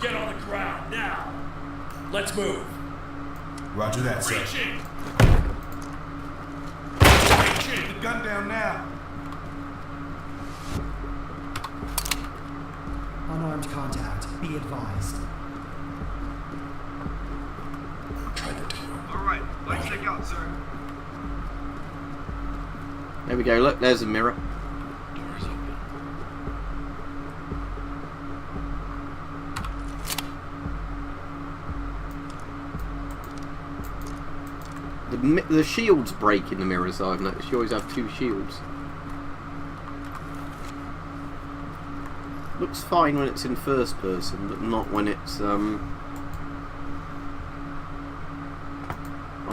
Get on the ground now. Let's move. Roger that, sir. Reaching. Get the gun down now. Unarmed contact. Be advised. Try the door. All right, let's check out, sir. There we go, look, there's a mirror. Door is open. The shields break in the mirrors, I've noticed. You always have two shields. Looks fine when it's in first person, but not when it's on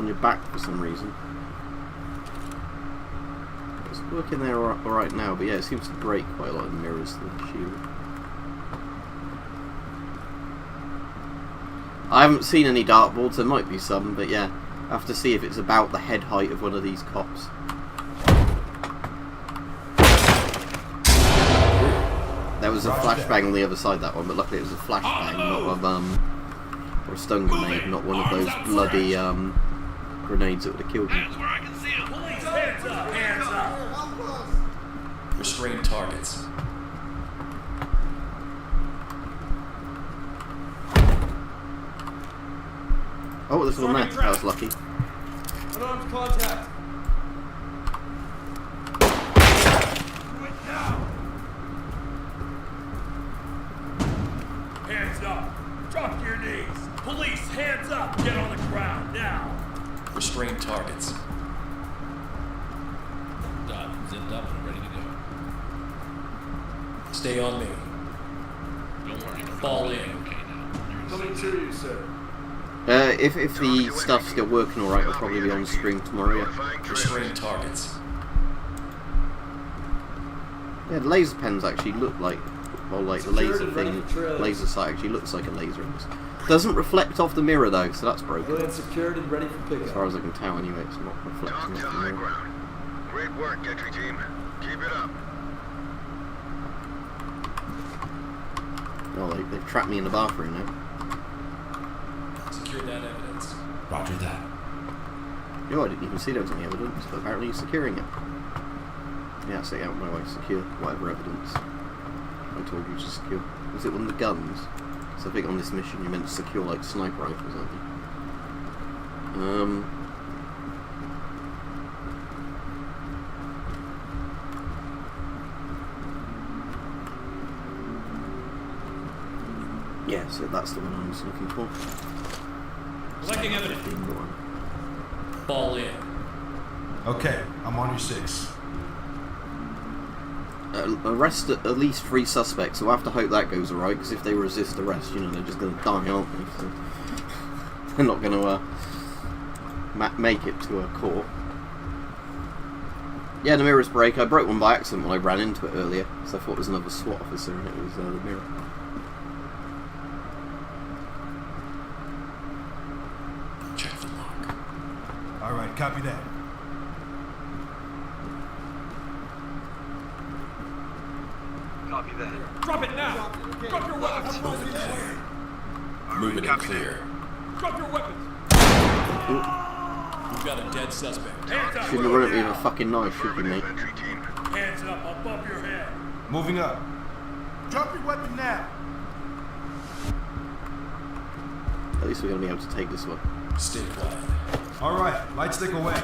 your back for some reason. It's working there alright now, but yeah, it seems to break quite a lot in mirrors, the shield. I haven't seen any dartboards, there might be some, but yeah, I have to see if it's about the head height of one of these cops. There was a flashbang on the other side, that one, but luckily it was a flashbang, not or a stun grenade, not one of those bloody grenades that would have killed me. Hands where I can see them. Police, hands up, hands up. Restrain targets. Oh, there's one there. That was lucky. Unarmed contact. Hands up. Drop to your knees. Police, hands up. Get on the ground now. Restrain targets. Done. Zipped up and ready to go. Stay on me. Don't worry. Fall in. Okay now. Coming to you, sir. If the stuff's still working alright, I'll probably be on stream tomorrow, yeah. Notifying Restrain trailers. targets. Yeah, the laser pens actually look like, well, like the laser thing, laser sight actually looks like a laser. Doesn't reflect off the mirror though, so that's broken. Alien secured and ready for As pickup. far as I can tell anyway, it's not Talk reflecting to off the high mirror. ground. Great work, entry team. Keep it up. Oh, they've trapped me in the bathroom now. Secure that evidence. Roger that. Yo, I didn't even see there was any evidence, but apparently he's securing it. Yeah, say out my way, secure whatever evidence I told you to secure. Was it one of the guns? So I think on this mission you meant to secure like sniper rifles, aren't you? Yeah, so that's the one I was looking for. Collecting evidence. Being the one. Fall in. Okay, I'm on your 6. Arrest at least 3 suspects, so we'll have to hope that goes alright, because if they resist arrest, you know, they're just going to die, aren't they? So they're not going to make it to a court. Yeah, the mirrors break. I broke one by accident when I ran into it earlier, so I thought it was another SWAT officer, and it was the mirror. Check the lock. Alright, copy that. Copy that. Drop it now. Drop your weapons. Alright, Move it and copy clear. Drop your weapons. You've got a dead suspect. Hands up. Shouldn't have run at me with a fucking knife, should you, mate? Affirmative, entry team. Hands up above your head. Moving up. Drop your weapon now. At least we're going to be able to take this one. Stay quiet. Alright, light stick away.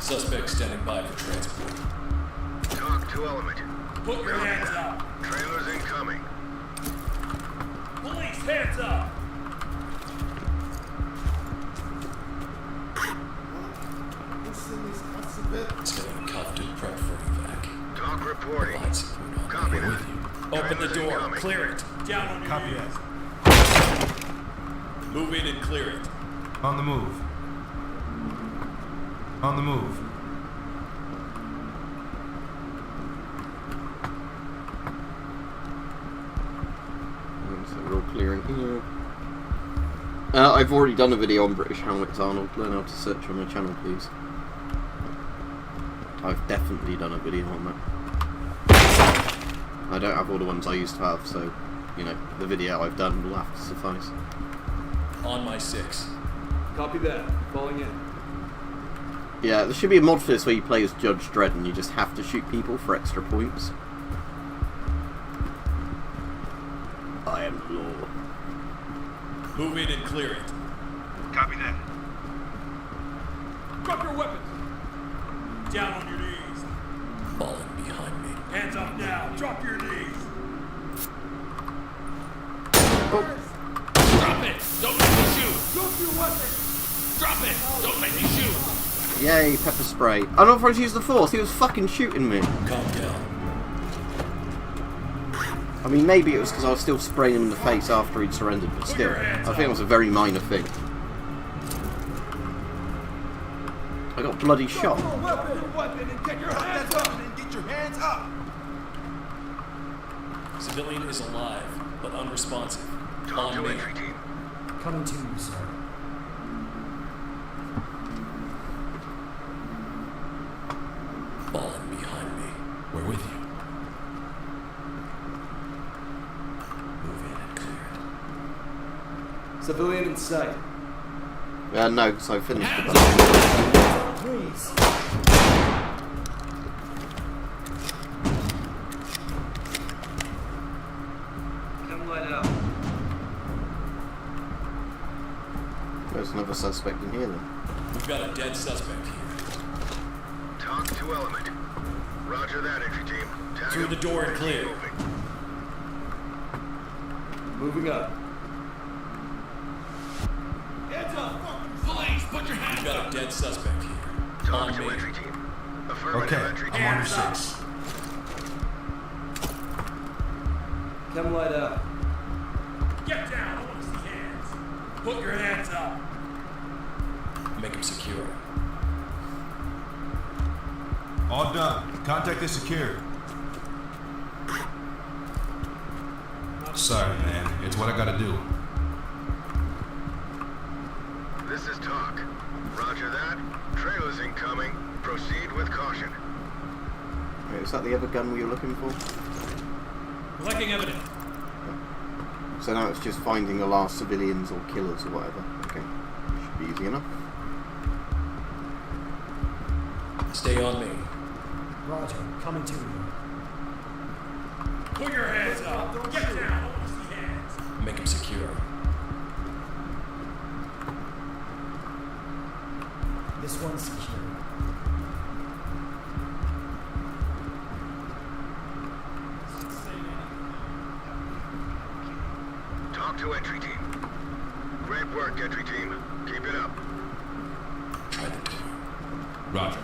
Suspect standing by for transport. Talk to element. Put your Copy hands that. up. Trailers incoming. Police, hands up. Standing cuffed and prepped for evac. Talk reporting. Provide support on Copy the way that. with you. Open the Trailers door. incoming. Clear it. Down on your Copy knees. that. Move in and clear it. On the move. On the move. So we're all clear in here. I've already done a video on British helmets, Arnold. Learn how to search on my channel, please. I've definitely done a video on that. I don't have all the ones I used to have, so, you know, the video I've done will have to suffice. On my 6. Copy that. Falling in. Yeah, there should be a mod for this where you play as Judge Dredd and you just have to shoot people for extra points. I am the law. Move in and clear it. Copy that. Drop your weapons. Down on your knees. Falling behind me. Hands up now. Drop your knees. Drop it. Don't make me shoot. Drop your weapon. Drop it. Don't make me shoot. Yay, pepper spray. I don't want to use the force, he was fucking shooting me. Calm down. I mean, maybe it was because I was still spraying him in the face after he'd surrendered, but still, I think it was a very minor thing. I got bloody shot. Weapon and get your hands up and get your hands up. Civilian is alive, but unresponsive. Talk to On me. entry team. Coming to you, sir. Falling behind me. We're with you. Move in and clear it. Civilian in sight. No, so I finished it. Please. Come light up. There's another suspect in here then. We've got a dead suspect here. Talk to element. Roger that, entry team. Tag Through him. the door and clear. Moving. Moving up. Hands up! Police, put your hands up! We've got a dead suspect here. Talk On to me. entry team. Affirmative, Okay, entry I'm team. on your 6. Come light up. Get down! I want to see hands. Put your hands up. Make him secure. All done. Contact is secured. Sorry, man. It's what I gotta do. This is talk. Roger that. Trailers incoming. Proceed with caution. Wait, is that the other gun we were looking for? Collecting evidence. So now it's just finding the last civilians or killers or whatever. Okay. Should be easy enough. Stay on me. Roger, coming to you. Put your hands up. Get down. I want to see hands. Make him secure. This one's secure. Talk to entry team. Great work, entry team. Keep it up. Try the door. Roger.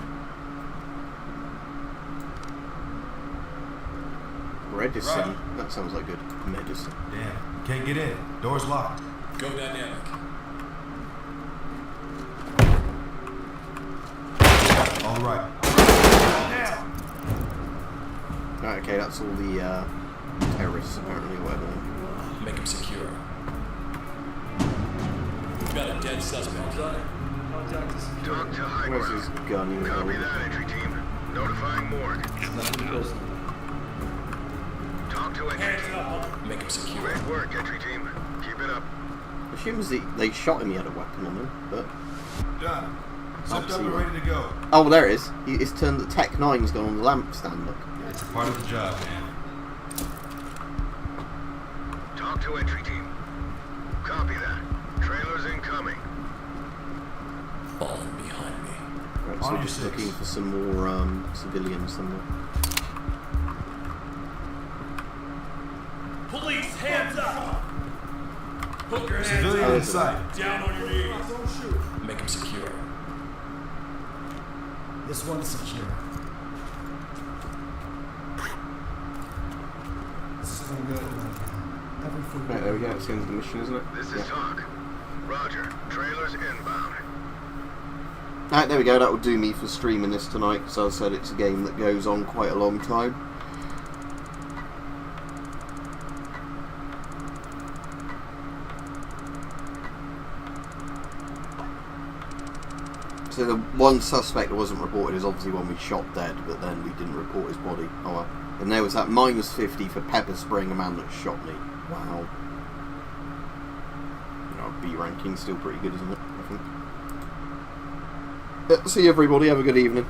Medicine. Right. That sounds like good medicine. Damn. Can't get in. Door's locked. Go dynamic. All right. Right, okay, that's all the terrorists apparently, or whatever. Make him secure. We've got a dead suspect here. Contact is secure. Talk to high Where's ground. his gun? You Copy know? that, entry team. Notifying morgue. Nothing personal. Talk to entry Hands team. up. Make him secure. Great work, entry team. Keep it up. Assumes they shot him, he had a weapon on him, but... Done. Zipped up see and one. ready to go. Oh, well, there it is. It's turned the Tech 9's gone on the lamp stand, look. It's a part of the job, man. Talk to entry team. Copy that. Trailers incoming. Falling behind me. we're your just six. looking for some more civilians somewhere. Police, hands up! Put your hands Civilian in up. sight. Down on your knees. Make him secure. This one's secure. This is good. Everything. Right, there we go, it's the end of the mission, isn't it? This is Talk. Roger. Trailers inbound. Right, there we go, that will do me for streaming this tonight, because as I said, it's a game that goes on quite a long time. So the one suspect that wasn't reported is obviously one we shot dead, but then we didn't report his body. Oh well. And there was that -50 for pepper spraying a man that shot me. Wow. You know, B ranking's still pretty good, isn't it? I think. See you everybody, have a good evening.